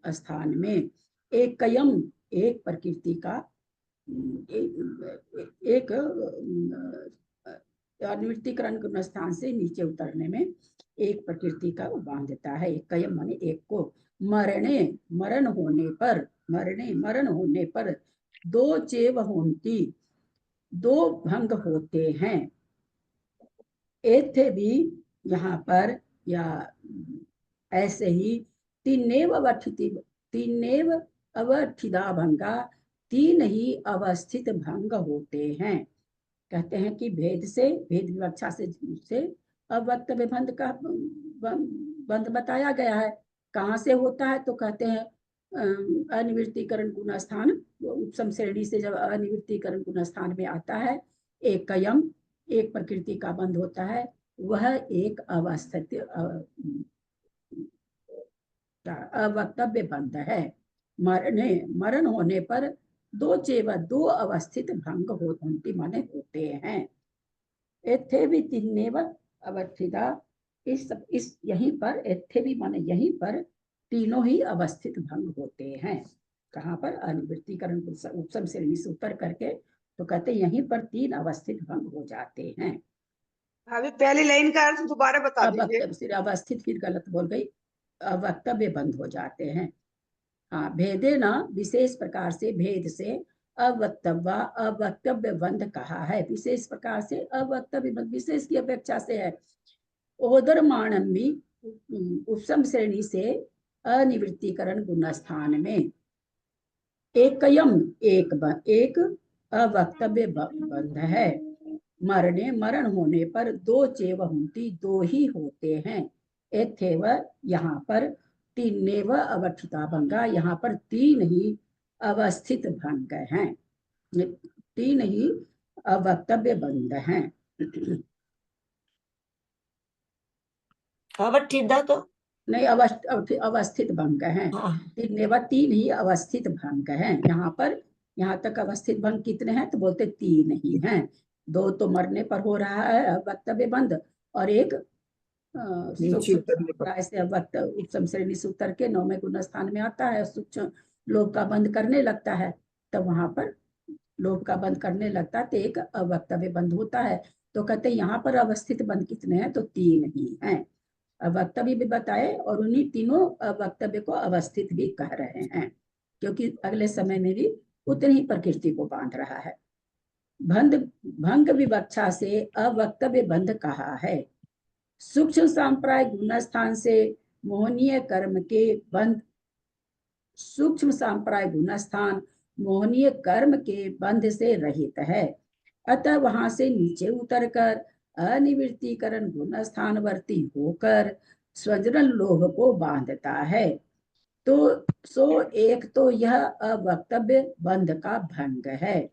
स्थान में एकयम, एक प्रकृति का, एक अनिवृत्तिकरण स्थान से नीचे उतरने में एक प्रकृति का बांधता है। एकयम माने एक को, मरणे मरण होने पर, मरणे मरण होने पर दो चेव होंती, दो भंग होते हैं। एथे भी यहाँ पर या ऐसे ही तीनेव अवस्थिति, तीनेव अवस्थिता भंगा, तीन ही अवस्थित भंग होते हैं। कहते हैं कि भेद से, भेद विवक्षा से अवक्तव्य बंध का बंध बताया गया है। कहाँ से होता है तो कहते हैं अनिवृत्तीकरण गुणस्थान, उपसम श्रेणी से जब अनिवृत्तीकरण गुणस्थान में आता है, एक कयम, एक प्रकृति का बंध होता है, वह एक अवस्थित अवक्तव्य बंध है। मरण होने पर दो चेव, दो अवस्थित भंग होती माने होते हैं। एथे भी तीनेव अवस्थिता, इस यहीं पर एथे भी माने यहीं पर तीनों ही अवस्थित भंग होते हैं। कहाँ पर? अनिवृत्तीकरण उपसम श्रेणी से उत्तर करके तो कहते यहीं पर तीन अवस्थित भंग हो जाते हैं। अभी पहली लाइन का अर्थ दोबारा बता दीजिए। अवस्थित फिर गलत बोल गई, अवक्तव्य बंद हो जाते हैं। हाँ, भेदे न विशेष प्रकार से, भेद से अवक्तव्य, अवक्तव्य बंध कहा है। विशेष प्रकार से अवक्तव्य बंध विशेष की अपेक्षा से है। ओदरमाणमी उपसम श्रेणी से अनिवृत्तीकरण गुणस्थान में एकयम, एक अवक्तव्य बंध है। मरण होने पर दो चेव होती, दो ही होते हैं। एथेव यहाँ पर तीनेव अवस्थिता भंगा, यहाँ पर तीन ही अवस्थित भंग हैं, तीन ही अवक्तव्य बंध हैं। अवस्थिता तो नहीं, अवस्थित भंग हैं। हाँ। तीन ही अवस्थित भंग हैं। यहाँ पर, यहाँ तक अवस्थित भंग कितने हैं तो बोलते तीन ही हैं। दो तो मरने पर हो रहा है अवक्तव्य बंध, और एक उपसम श्रेणी से उतर के 9वें गुणस्थान में आता है, सूक्ष्म लोभ का बंध करने लगता है, तब वहां पर लोभ का बंध करने लगता है तो एक अवक्तव्य बंध होता है। तो कहते हैं यहाँ पर अवस्थित बंध कितने हैं तो तीन ही हैं। अवक्तव्य भी बताए और उन्हीं तीनों अवक्तव्य को अवस्थित भी कह रहे हैं, क्योंकि अगले समय में भी उतनी ही प्रकृति को बांध रहा है। भंग विवक्षा से अवक्तव्य बंध कहा है। सूक्ष्म सांप्राय गुणस्थान से मोहनीय कर्म के बंध, सूक्ष्म सांप्राय गुणस्थान मोहनीय कर्म के बंध से रहित है, अतः वहां से नीचे उतरकर अनिवृत्तीकरण गुणस्थानवर्ती होकर स्वजन लोभ को बांधता है। तो एक तो यह अवक्तव्य बंध का भंग है।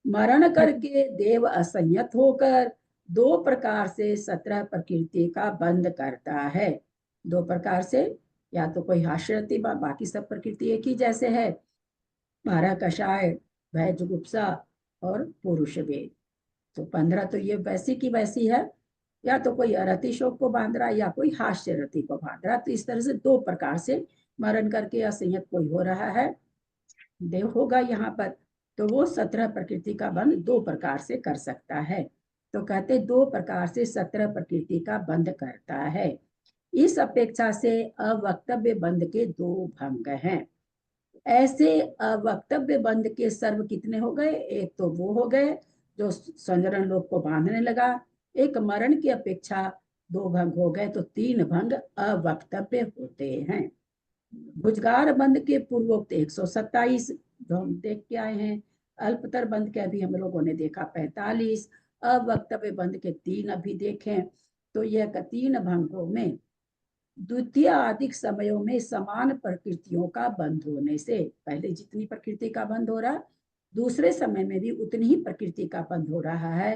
मरण करके देव असंयत होकर दो प्रकार से 17 प्रकृति का बंध करता है। दो प्रकार से, या तो कोई हास्यरति, बाकी सब प्रकृति एक ही जैसे है, 12 कषाय, भय, जुगुप्सा और पुरुष वेद। तो 15 तो ये वैसी की वैसी है, या तो कोई अरति शोक को बांध रहा है या कोई हास्य रति को बांध रहा है। तो इस तरह से दो प्रकार से मरण करके असंयत कोई हो रहा है, देव होगा यहाँ पर, तो वो 17 प्रकृति का बंध दो प्रकार से कर सकता है। तो कहते दो प्रकार से 17 प्रकृति का बंध करता है। इस अपेक्षा से अवक्तव्य बंध के दो भंग हैं। ऐसे अवक्तव्य बंध के सर्व कितने हो गए? एक तो वो हो गए जो संजरण लोक को बांधने लगा, एक मरण की अपेक्षा दो भंग हो गए, तो तीन भंग अवक्तव्य होते हैं। भुजगार बंध के पूर्वोक्त 127 जो हम देख के आए हैं, अल्पतर बंध के अभी हम लोगों ने देखा 45, अवक्तव्य बंध के 3 अभी देखें। तो यह 3 भंगों में द्वितीय आदिक समयों में समान प्रकृतियों का बंध होने से, पहले जितनी प्रकृति का बंध हो रहा, दूसरे समय में भी उतनी ही प्रकृति का बंध हो रहा है,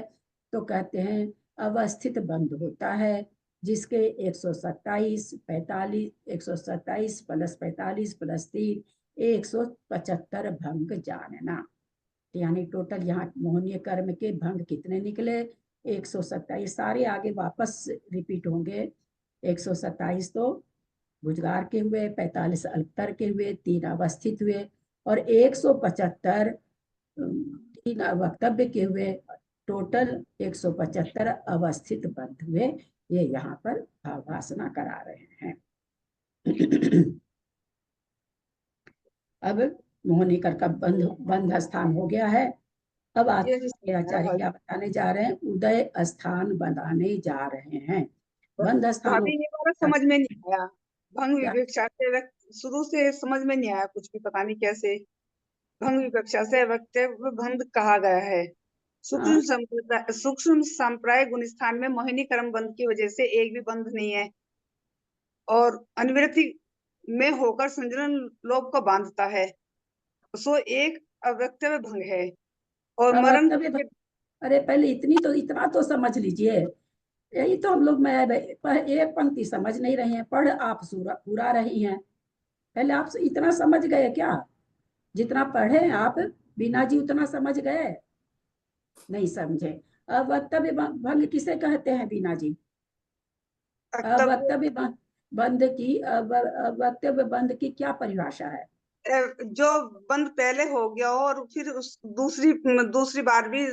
तो कहते हैं अवस्थित बंध होता है, जिसके 127, 45, 127 प्लस 45 प्लस 3, 175 भंग जानना। यानी टोटल यहाँ मोहनीय कर्म के भंग कितने निकले? 127। सारे आगे वापस रिपीट होंगे। 127 तो भुजगार के हुए, 45 अल्पतर के हुए, 3 अवस्थित हुए, और 175 3 अवक्तव्य के हुए, टोटल 175 अवस्थित बंध हुए। ये यहाँ पर भाषणा करा रहे हैं। अब मोहनी कर का बंध स्थान हो गया है। अब आचार्य भाभी क्या बताने जा रहे हैं? उदय स्थान बनाने जा रहे हैं। बंध स्थान भाभी ये वाला समझ में नहीं आया। भंग क्या? विवक्षा से शुरू से समझ में नहीं आया कुछ भी, पता नहीं कैसे भंग विवक्षा से वक्तव्य बंध कहा गया है। हाँ, सूक्ष्म संप्राय गुण स्थान में मोहिनी कर्म बंध की वजह से एक भी बंध नहीं है और अनुवृत्ति में होकर संजलन लोभ को बांधता है, सो एक अवक्तव्य भंग है। और अब मरण वक्तव्य अरे पहले इतना तो समझ लीजिए। यही तो हम लोग मैं एक पंक्ति समझ नहीं रहे हैं, पढ़ आप पूरा रही हैं। पहले आप इतना समझ गए क्या? जितना पढ़े आप बीना जी उतना समझ गए? नहीं समझे। अब वक्तव्य भंग किसे कहते हैं बीना जी? वक्तव्य वक्तव्य बंद की क्या परिभाषा है? जो बंद पहले हो गया और फिर उस दूसरी बार भी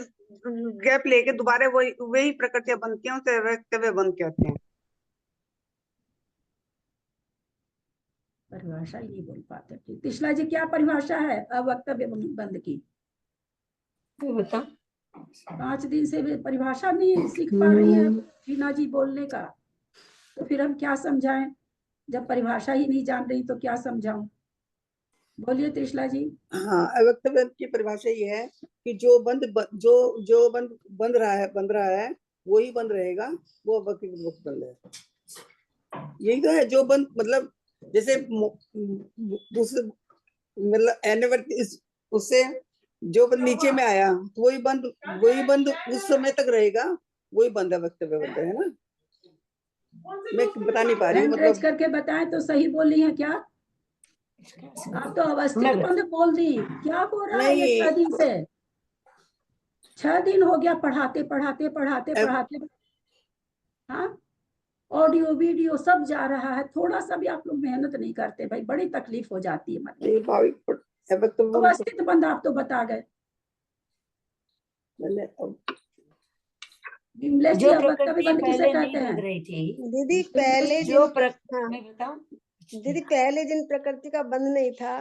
गैप लेके दोबारा वही प्रकृतियां बनती हैं, उसे वक्तव्य बंद कहते हैं। परिभाषा ही नहीं बोल पाते। तिशला जी क्या परिभाषा है अवक्तव्य बंद की? बता। 5 दिन से भी परिभाषा नहीं सीख पा रही है बीना जी बोलने का, तो फिर हम क्या समझाएं? जब परिभाषा ही नहीं जान रही तो क्या समझाऊं? बोलिए त्रिशला जी। हाँ, अवक्तव्य की परिभाषा ये है कि जो बंद बंद रहा है वही बंद रहेगा, वो अवक्तव्य बंद है। यही तो है जो बंद, मतलब जैसे दूसरे मतलब एनिवर्सरी उससे जो बंद नीचे में आया तो वही बंद उस समय तक रहेगा, वही बंद है, वक्तव्य बंद है ना। मैं बता नहीं पा रही हूँ, मतलब करके बताएं तो सही बोली है क्या? आप तो अवस्थित बंद बोल दी। क्या हो रहा है ये 6 दिन से? 6 दिन हो गया पढ़ाते पढ़ाते। हाँ, ऑडियो वीडियो सब जा रहा है, थोड़ा सा भी आप लोग मेहनत नहीं करते भाई, बड़ी तकलीफ हो जाती है। मतलब अवस्थित बंद आप तो बता गए। विमलेश जी जो अवक्तव्य प्रकृति बंद किसे पहले कहते नहीं हैं? बन रही थी, दीदी पहले जो जिन हाँ मैं बताऊं, दीदी पहले जिन प्रकृति का बंद नहीं था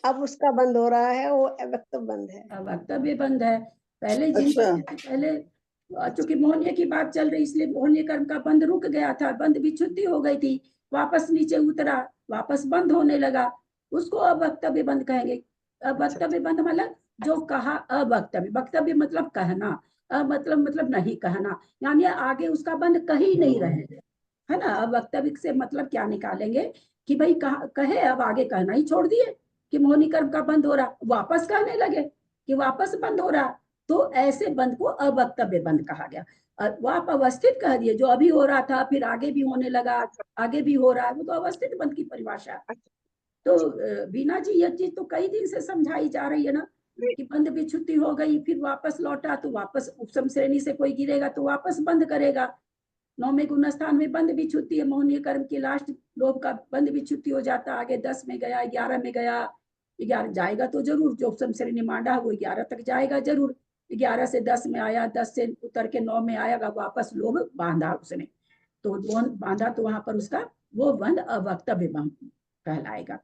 अब उसका बंद हो रहा है, वो अवक्तव्य बंद है। अवक्तव्य बंद है। पहले पहले चूंकि मोहनीय की बात चल रही इसलिए मोहनीय कर्म का बंद रुक गया था, बंद विच्छुद्धि हो गई थी, वापस नीचे उतरा, वापस बंद होने लगा, उसको अवक्तव्य बंद कहेंगे। अवक्तव्य बंद मतलब जो कहा अवक्तव्य, वक्तव्य मतलब कहना, मतलब नहीं कहना, यानी आगे उसका बंद कही नहीं रहे, है ना। अवक्तव्य से मतलब क्या निकालेंगे कि भाई कहे अब आगे कहना ही छोड़ दिए कि मोहनी कर्म का बंद हो रहा, वापस कहने लगे कि वापस बंद हो रहा, तो ऐसे बंद को अवक्तव्य बंद कहा गया। वो आप अवस्थित कह दिए, जो अभी हो रहा था फिर आगे भी होने लगा, आगे भी हो रहा है, वो तो अवस्थित बंद की परिभाषा। तो बीना जी ये चीज तो कई दिन से समझाई जा रही है ना कि बंद भी छुट्टी हो गई फिर वापस लौटा तो वापस उपसम श्रेणी से कोई गिरेगा तो वापस बंद करेगा। 9वें गुण स्थान में बंद भी छुट्टी है, मोहनीय कर्म की लास्ट लोभ का बंद भी छुट्टी हो जाता, आगे 10 में गया, 11 में गया, 11 जाएगा तो जरूर, जो उपसम श्रेणी मांडा वो 11 तक जाएगा जरूर, 11 से 10 में आया, 10 से उतर के 9 में आएगा, वापस लोभ बांधा उसने, तो बांधा तो वहां पर उसका वो बंद अवक्तव्य बंद कहलाएगा।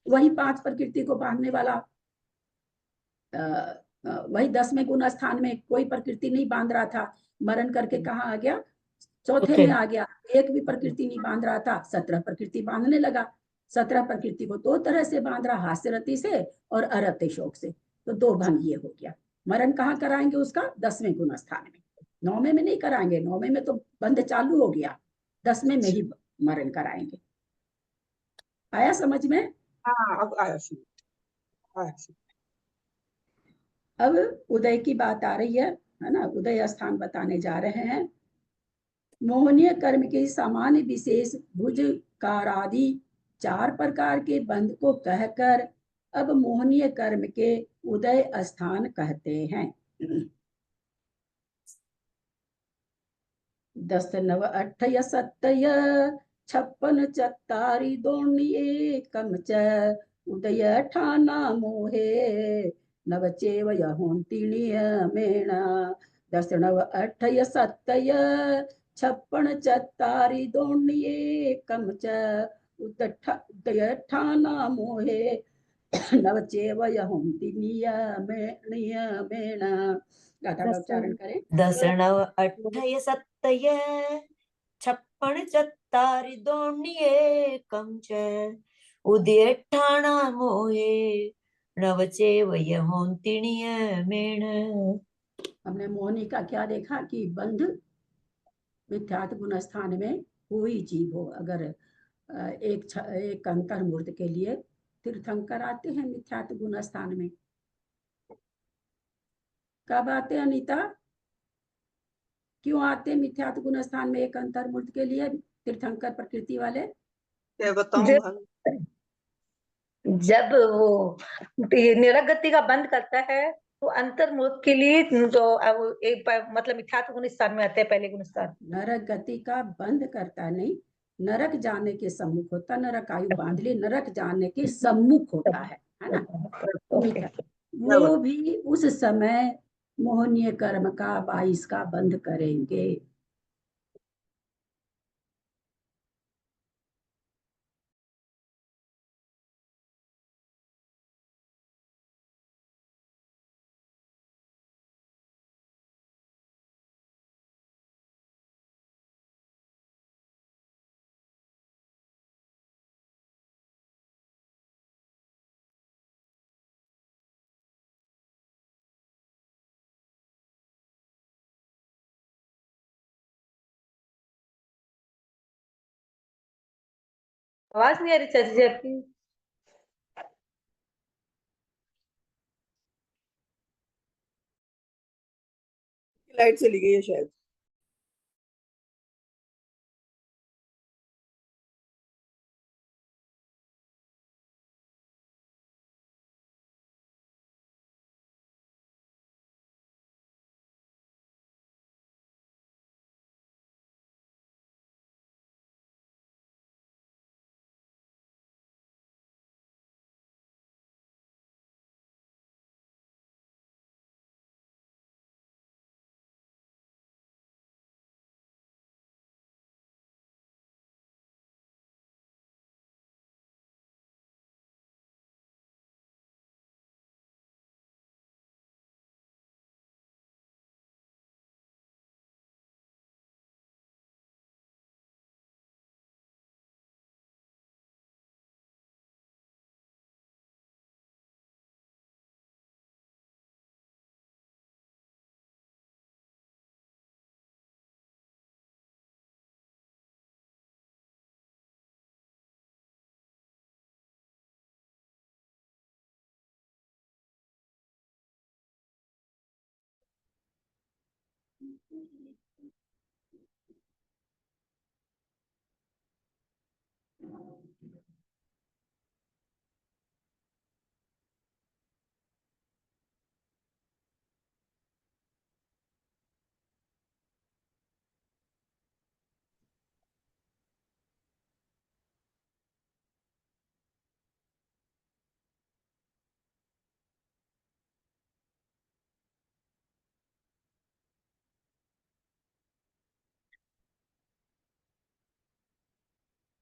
वही 5 प्रकृति को बांधने वाला वही 10वें गुण स्थान में कोई प्रकृति नहीं बांध रहा था, मरण करके कहाँ आ गया? चौथे में आ गया। एक भी प्रकृति नहीं बांध रहा था, 17 प्रकृति बांधने लगा। 17 प्रकृति को 2 तरह से बांध रहा, हास्यरति से और अरति शोक से, तो 2 भंग ये हो गया। मरण कहाँ कराएंगे उसका? 10वें गुण स्थान में, 9वें में नहीं कराएंगे, 9वें में तो बंद चालू हो गया, 10वें में ही मरण कराएंगे। आया समझ में? हाँ, अब आया समझ। अब उदय की बात आ रही है ना, उदय स्थान बताने जा रहे हैं। मोहनीय कर्म के सामान्य विशेष भुज कारादि 4 प्रकार के बंध को कहकर अब मोहनीय कर्म के उदय स्थान कहते हैं। 10 9 8 7 56 चत्तारी दोणी कम च उदय ठाना मोहे नवचेव यहोंतिणीय मेणा। 10 9 8 7 56 चत्तारी दोणी कम च उदय ठाना मोहे नवचेव यहुंति नियमेण। गाथा का उच्चारण करें। 10 9 8 7 56 चत्तारि दोण्ये कंच उद्येठाणा मोहे नवचेव यहोन्ति नियमेण। हमने मोहनी का क्या देखा कि बंध मिथ्यात्व गुण स्थान में कोई जीव हो। अगर एक अंतर्मूर्त के लिए तीर्थंकर आते हैं मिथ्यात्व गुण स्थान में। कब आते हैं अनीता? क्यों आते मिथ्यात्व गुण स्थान में एक अंतर्मूर्त के लिए तीर्थंकर प्रकृति वाले? क्या बताऊं? जब वो निरक गति का बंद करता है तो अंतर्मुख के लिए जो एक मतलब मिथ्यात्व गुण स्थान में आते हैं पहले गुण स्थान। नरक गति का बंद करता नहीं, नरक जाने के सम्मुख होता। नरक आयु बांध ले, नरक जाने के सम्मुख होता है ना। वो भी उस समय मोहनीय कर्म का 22 का बंद करेंगे। आवाज नहीं आ रही चाची जी आपकी? लाइट चली गई है शायद।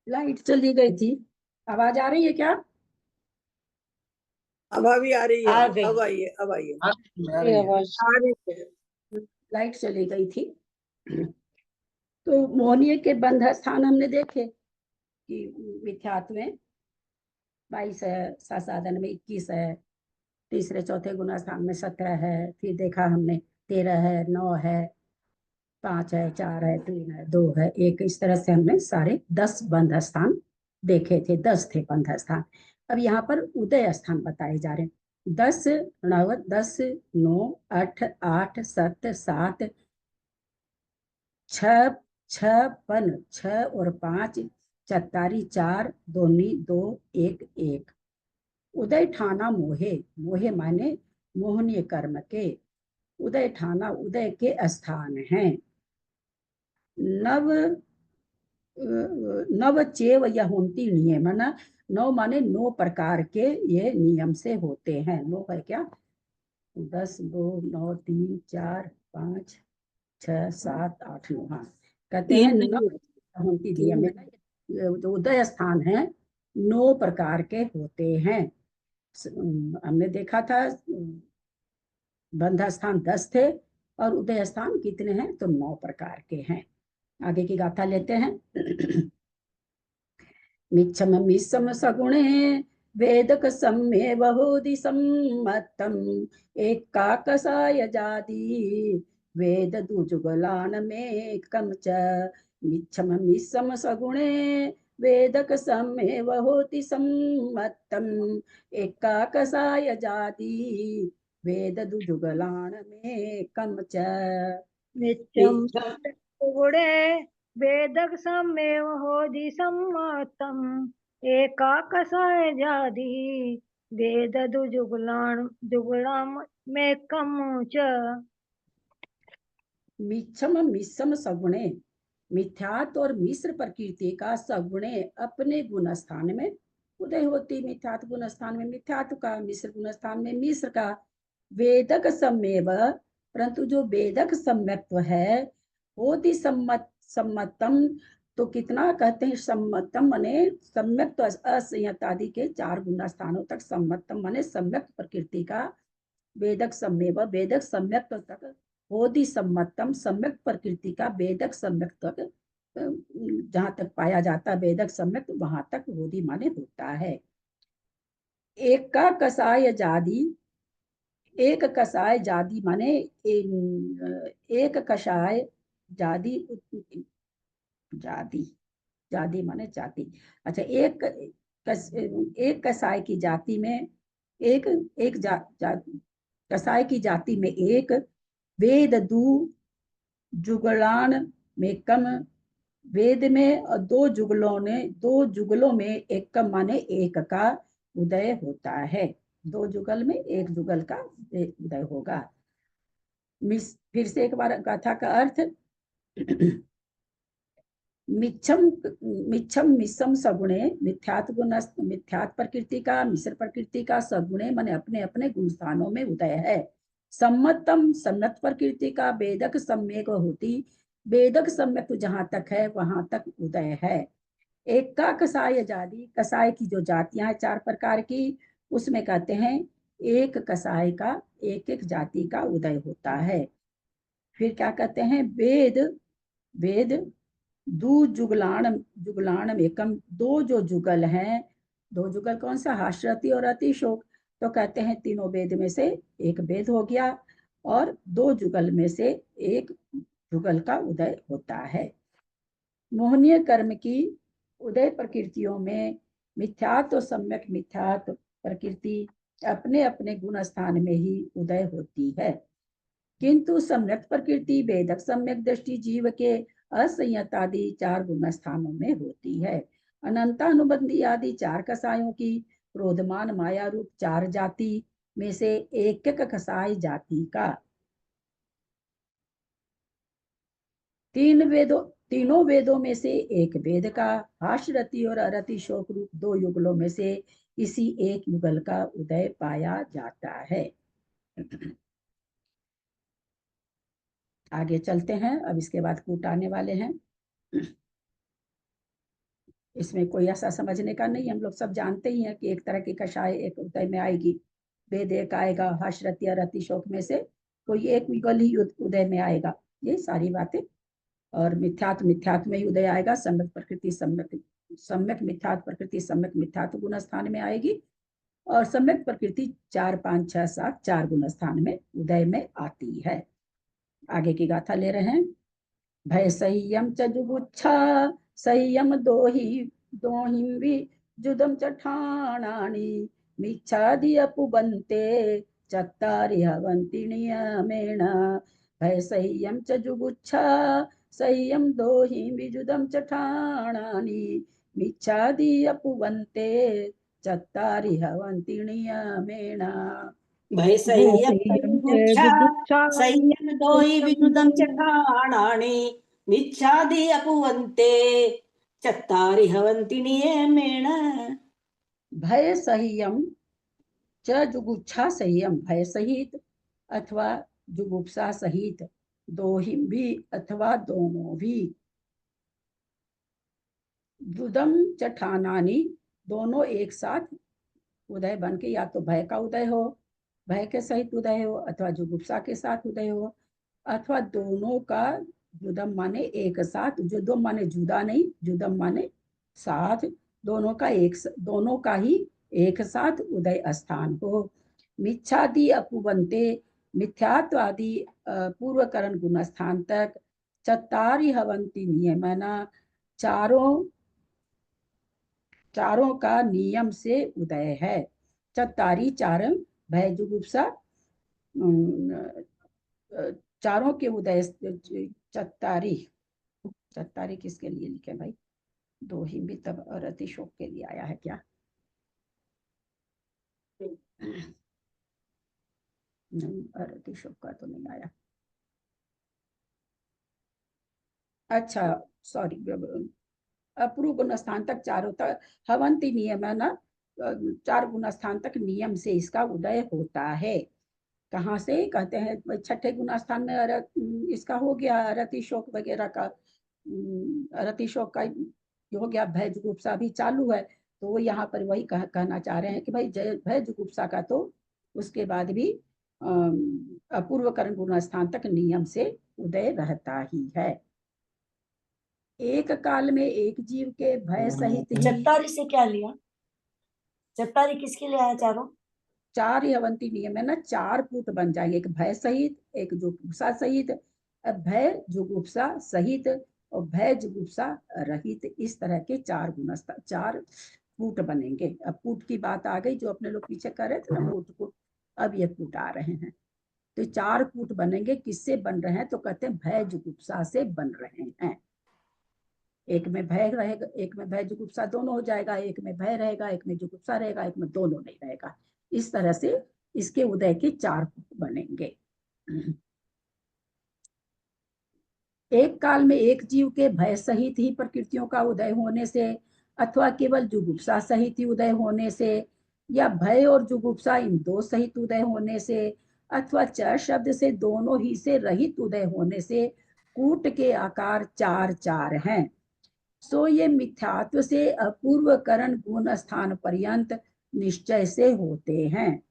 लाइट चली गई थी। आवाज आ रही है क्या? अब अभी आ रही है। आ गई। अब आई है, अब आई है। आ रही है। लाइट चली गई थी। तो मोहनीय के बंध स्थान हमने देखे कि मिथ्यात्व में 22 है, साधन में 21 है, तीसरे चौथे गुण स्थान में 17 है, फिर देखा हमने 13 है, 9 है, 5 है, 4 है, 3 है, 2 है, 1। इस तरह से हमने सारे 10 बंध स्थान देखे थे। 10 थे बंध स्थान। अब यहाँ पर उदय स्थान बताए जा रहे हैं। 10 9 10 9 8 8 7 7 6 56 6 और 5 चत्तारी 4 दोनी 2 1 1। उदय ठाना मोहे, मोहे माने मोहनीय कर्म के। उदय ठाना उदय के स्थान हैं। नव नव चेव यहुंति नियम, ना 9 माने 9 प्रकार के ये नियम से होते हैं। 9 है क्या? 10 2 9 3 4 5 6 7 8 9। हाँ, कहते हैं नव यहुंति नियम। तो उदय स्थान है 9 प्रकार के होते हैं। हमने देखा था बंधा स्थान 10 थे और उदय स्थान कितने हैं, तो 9 प्रकार के हैं। आगे की गाथा लेते हैं। मिच्छम मिस्सम सगुणे वेदक सम्मे बहुधि सम्मतम एकाकसाय जाति वेद दुजुगलान में कम च मिच्छम मिस्सम सगुणे वेदक सम्मे बहुधि सम्मतम एकाकसाय जाति वेद दुजुगलान में कम च नित्यं गुणे वेदक सम्मेव होदि सम्मतम् एकाकसाय जाति वेद जुगुलाम में कम च। मिच्छम मिश्रम सगुणे, मिथ्यात और मिश्र प्रकृति का सगुणे अपने गुण स्थान में उदय होती। मिथ्यात गुण स्थान में मिथ्यात का, मिश्र गुण स्थान में मिश्र का। वेदक सम्मेव, परंतु जो वेदक सम्यक्त्व है होती सम्मतम, तो कितना कहते हैं सम्मतम माने सम्यक्त्व असंयत आदि के 4 गुण स्थानों तक सम्मतम माने सम्यक प्रकृति का वेदक सम्मेव, वेदक सम्यक्त्व तक होदी सम्मतम, सम्यक प्रकृति का वेदक सम्यक तक जहां तक पाया जाता है वेदक सम्यक, वहां तक होदी माने होता है। एक का कसाय जादी, एक कसाय जादी माने एक कषाय जादी, जादी जादी माने जाति। अच्छा, एक कसाय की जाति में कसाय की जाति में एक, वेद दू जुगलान में कम, वेद में और 2 जुगलों में एक कम माने एक का उदय होता है। 2 जुगल में 1 जुगल का उदय होगा। फिर से एक बार गाथा का अर्थ। मिच्छम मिश्रम सगुणे, मिथ्यात गुण, मिथ्यात प्रकृति का, मिश्र प्रकृति का सगुणे माने अपने अपने गुण स्थानों में उदय है। सम्मतम सम्यक प्रकृति का वेदक सम्यक होती, वेदक सम्यक जहां तक है वहां तक उदय है। एक का कसाय जाति, कसाय की जो जातियां हैं 4 प्रकार की, उसमें कहते हैं एक कसाय का एक एक जाति का उदय होता है। फिर क्या कहते हैं, वेद दू जुगलान एकम, 2 जो जुगल हैं, 2 जुगल कौन सा, हास्यरति और अतिशोक, तो कहते हैं तीनों वेद में से एक वेद हो गया और 2 जुगल में से एक जुगल का उदय होता है। मोहनीय कर्म की उदय प्रकृतियों में मिथ्यात और सम्यक मिथ्यात प्रकृति अपने अपने गुण स्थान में ही उदय होती है, किंतु सम्यक प्रकृति वेदक सम्यक दृष्टि जीव के असंयत आदि 4 गुण स्थानों में होती है। अनंतानुबंधी आदि 4 कसायों की क्रोधमान माया रूप 4 जाति में से एक एक कसाय जाति का, तीनों वेदों में से एक वेद का, हास्यरति और अरति शोक रूप 2 युगलों में से किसी एक युगल का उदय पाया जाता है। आगे चलते हैं। अब इसके बाद कूट आने वाले हैं। इसमें कोई ऐसा समझने का नहीं, हम लोग सब जानते ही हैं कि एक तरह की कषाय एक उदय में आएगी, वेद एक आएगा, हास्यरति और अतिशोक में से कोई एक युगल ही उदय में आएगा, ये सारी बातें। और मिथ्यात में ही उदय आएगा, सम्यक प्रकृति सम्यक मिथ्यात प्रकृति सम्यक मिथ्यात गुण स्थान में आएगी, और सम्यक प्रकृति 4 5 6 7 4 गुण स्थान में उदय में आती है। आगे की गाथा ले रहे हैं। भय संयम च जुगुच्छा संयम दोहिं विजुदम च ठाणानि मिच्छादि अपुबन्ते चत्तारि हवन्ति नियमेन। भय संयम च जुगुच्छा संयम दोहिं विजुदम च ठाणानि मिच्छादि अपुबन्ते चत्तारि हवन्ति नियमेन। भय संयम दोहि विनुदं च ठाणानि मिच्छादि अपुवन्ते चत्तारि हवन्ति नियमेन। भय संयम च जुगुप्सा संयम, भय सहित अथवा जुगुप्सा सहित, दोहि भी अथवा दोनों भी, जुदम च ठाणानि दोनों एक साथ उदय बन के या तो भय का उदय हो, भय के सहित उदय हो, अथवा जुगुप्सा के साथ उदय हो, अथवा दोनों का जुदम माने एक साथ, जुदम माने जुदा नहीं, जुदम माने साथ, दोनों का ही एक साथ उदय स्थान हो। मिच्छादि अपुबंते, मिथ्यात्वादि पूर्वकरण गुण स्थान तक चत्तारि हवंती नियमना, चारों का नियम से उदय है। चत्तारि चारम, भय जुगुप्सा, चारों के उदय। चत्तारि, चत्तारि किसके लिए लिखे भाई? दो ही भी तब रति शोक के लिए आया है क्या? नहीं, रति शोक का तो नहीं आया। अच्छा सॉरी, अपूर्व गुण स्थान तक चारों तक हवंती नियम है ना, 4 गुण स्थान तक नियम से इसका उदय होता है। कहाँ से? कहते हैं छठे गुण स्थान में इसका हो गया रति शोक वगैरह का, रति शोक का हो गया, भय जुगुप्सा भी चालू है। तो वो यहाँ पर वही कहना चाह रहे हैं कि भाई भय जुगुप्सा का तो उसके बाद भी अपूर्व करण गुण स्थान तक नियम से उदय रहता ही है। एक काल में एक जीव के भय सहित ही। चत्तारी से क्या लिया? चत्तारी किसके लिए आया? चारों 4 यवंती नियम है ना, 4 कूट बन जाएंगे, एक भय सहित, एक जुगुप्सा सहित, भय जुगुप्सा सहित और भय जुगुप्सा रहित, इस तरह के 4 गुणस्ता 4 कूट बनेंगे। अब कूट की बात आ गई, जो अपने लोग पीछे कर रहे थे ना कूट, अब ये कूट आ रहे हैं। तो 4 कूट बनेंगे। किससे बन रहे हैं? तो कहते हैं भय जुगुप्सा से बन रहे हैं। एक में भय रहेगा, एक में भय जुगुप्सा दोनों हो जाएगा, एक में भय रहेगा, एक में जुगुप्सा रहेगा, एक में दोनों नहीं रहेगा। इस तरह से इसके उदय के 4 कूट बनेंगे। एक काल में एक जीव के भय सहित ही प्रकृतियों का उदय होने से, अथवा केवल जुगुप्सा सहित ही उदय होने से, या भय और जुगुप्सा इन दो सहित उदय होने से, अथवा च शब्द से दोनों ही से रहित उदय होने से कूट के आकार 4 हैं। सो ये मिथ्यात्व से अपूर्व करण गुण स्थान पर्यंत निश्चय से होते हैं।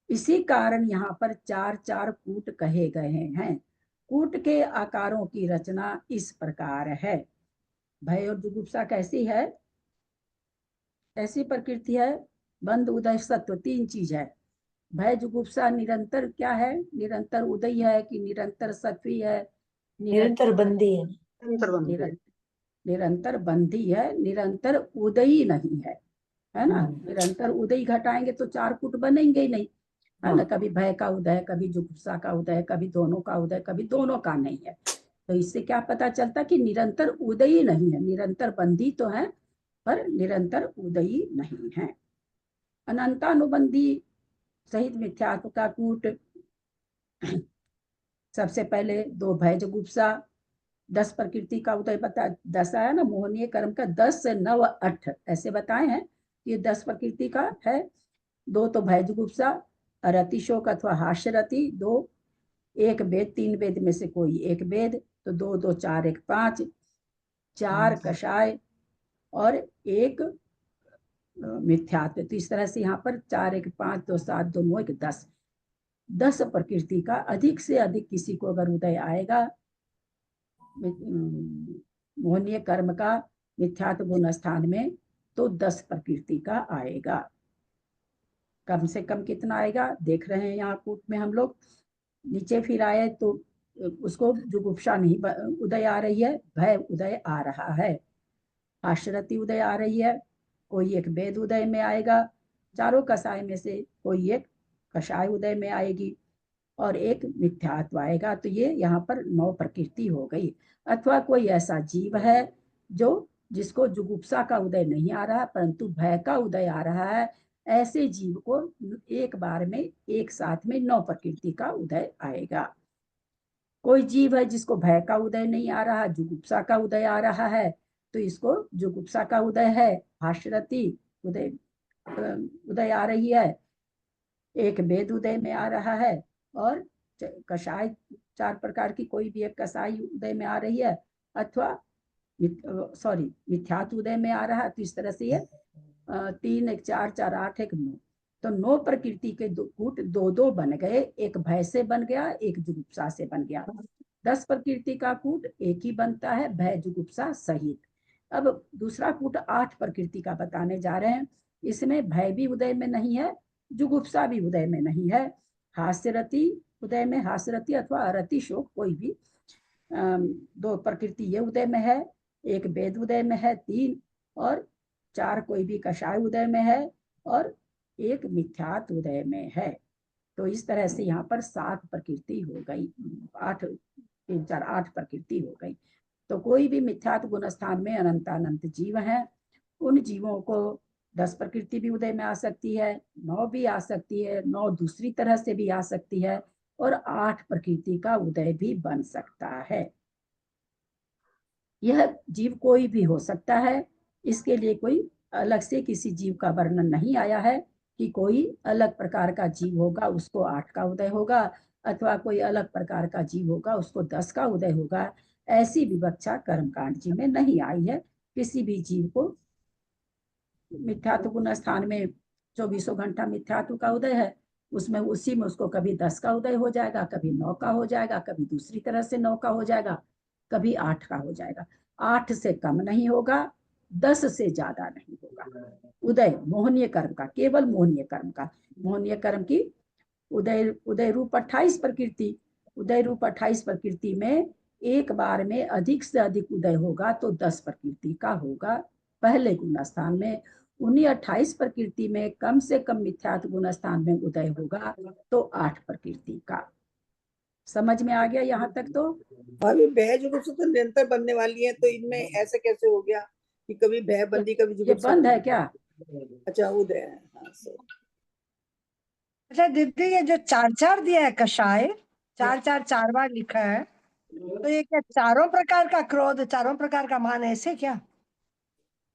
इसी कारण यहाँ पर 4 कूट कहे गए हैं। कूट के आकारों की रचना इस प्रकार है। भय और जुगुप्सा कैसी है? ऐसी प्रकृति है, बंध उदय सत्व 3 चीज है। भय जुगुप्सा निरंतर क्या है? निरंतर उदय है कि निरंतर सत्वी है? निरंतर बंदी है। निरंतर बंदी है, निरंतर उदयी नहीं है, है ना? निरंतर उदयी घटाएंगे तो 4 कूट बनेंगे ही नहीं, है ना? कभी भय का उदय, कभी जुगुप्सा का उदय, कभी दोनों का उदय, कभी दोनों का नहीं है। तो इससे क्या पता चलता कि निरंतर उदयी नहीं है, निरंतर बंदी तो है पर निरंतर उदयी नहीं है। अनंतानुबंधी सहित मिथ्यात्व का कूट। सबसे पहले 2 भय जुगुप्सा, 10 प्रकृति का उदय बता, 10 आया ना, मोहनीय कर्म का 10 से 9 8 ऐसे बताए हैं। ये 10 प्रकृति का है। 2 तो भय जुगुप्सा, रति शोक अथवा हास्य रति 2, 1 वेद, 3 वेद में से कोई एक वेद, तो 2 2 4 1 5, 4 कषाय और 1 मिथ्यात्व। तो इस तरह से यहाँ पर 4 1 5 2 7 2 9 1 10 प्रकृति का अधिक से अधिक किसी को अगर उदय आएगा मोहनीय कर्म का मिथ्यात्व गुण स्थान में, तो 10 प्रकृति का आएगा। कम से कम कितना आएगा देख रहे हैं यहाँ कूट में हम लोग। नीचे फिर आए तो उसको जुगुप्सा नहीं उदय आ रही है, भय उदय आ रहा है, आश्रति उदय आ रही है, कोई एक वेद उदय में आएगा, 4 कषाय में से कोई एक कषाय उदय में आएगी और एक मिथ्यात्व आएगा। तो ये यहाँ पर 9 प्रकृति हो गई। अथवा कोई ऐसा जीव है जो जिसको जुगुप्सा का उदय नहीं आ रहा परंतु भय का उदय आ रहा है, ऐसे जीव को एक बार में एक साथ में 9 प्रकृति का उदय आएगा। कोई जीव है जिसको भय का उदय नहीं आ रहा, जुगुप्सा का उदय आ रहा है, तो इसको जुगुप्सा का उदय है, हास्यरति उदय आ रही है, एक वेद उदय में आ रहा है और कषाय 4 प्रकार की कोई भी एक कषाय उदय में आ रही है, अथवा मिथ्यात्व उदय में आ रहा है। तो इस तरह से ये 3 1 4 4 8 1 9, तो 9 प्रकृति के कूट दो दो बन गए, एक भय से बन गया, एक जुगुप्सा से बन गया। 10 प्रकृति का कूट एक ही बनता है, भय जुगुप्सा सहित। अब दूसरा कूट 8 प्रकृति का बताने जा रहे हैं। इसमें भय भी उदय में नहीं है, जुगुप्सा भी उदय में नहीं है। हास्यरति उदय में, हास्यरति अथवा अरति शोक कोई भी 2 प्रकृति ये उदय में है, एक वेद उदय में है 3, और 4 कोई भी कषाय उदय में है, और एक मिथ्यात उदय में है। तो इस तरह से यहाँ पर 7 प्रकृति हो गई, 8 3 4 8 प्रकृति हो गई। तो कोई भी मिथ्यात गुण स्थान में अनंतानंत जीव हैं, उन जीवों को 10 प्रकृति भी उदय में आ सकती है, 9 भी आ सकती है, 9 दूसरी तरह से भी आ सकती है, और 8 प्रकृति का उदय भी बन सकता है। यह जीव कोई भी हो सकता है, इसके लिए कोई अलग से किसी जीव का वर्णन नहीं आया है कि कोई अलग प्रकार का जीव होगा उसको 8 का उदय होगा, अथवा कोई अलग प्रकार का जीव होगा उसको 10 का उदय होगा। ऐसी विवक्षा कर्मकांड जी में नहीं आई है। किसी भी जीव को मिथ्यात्व गुण स्थान में 24 घंटा मिथ्यात्व का उदय है, उसमें उसी में उसको कभी 10 का उदय हो जाएगा, कभी 9 का हो जाएगा, कभी दूसरी तरह से 9 का हो जाएगा, कभी 8 का हो जाएगा। 8 से कम नहीं होगा, 10 से ज्यादा नहीं होगा। उदय मोहनीय कर्म का, केवल मोहनीय कर्म का, मोहनीय कर्म की उदय रूप 28 प्रकृति, उदय रूप 28 प्रकृति में एक बार में अधिक से अधिक उदय होगा तो 10 प्रकृति का होगा पहले गुण स्थान में। उन्हीं 28 प्रकृति में कम से कम मिथ्यात्व गुण स्थान में उदय होगा तो 8 प्रकृति का। समझ में आ गया यहाँ तक? तो अभी भय जुगुप्सा तो निरंतर बनने वाली है, तो इनमें ऐसे कैसे हो गया कि कभी भय बंदी कभी ये जुगुप्सा? बंद है क्या? अच्छा उदय है। हाँ, अच्छा दीदी, ये जो 4 दिया है कषाय, 4 बार लिखा है, तो ये क्या चारों प्रकार का क्रोध, चारों प्रकार का मान, ऐसे क्या?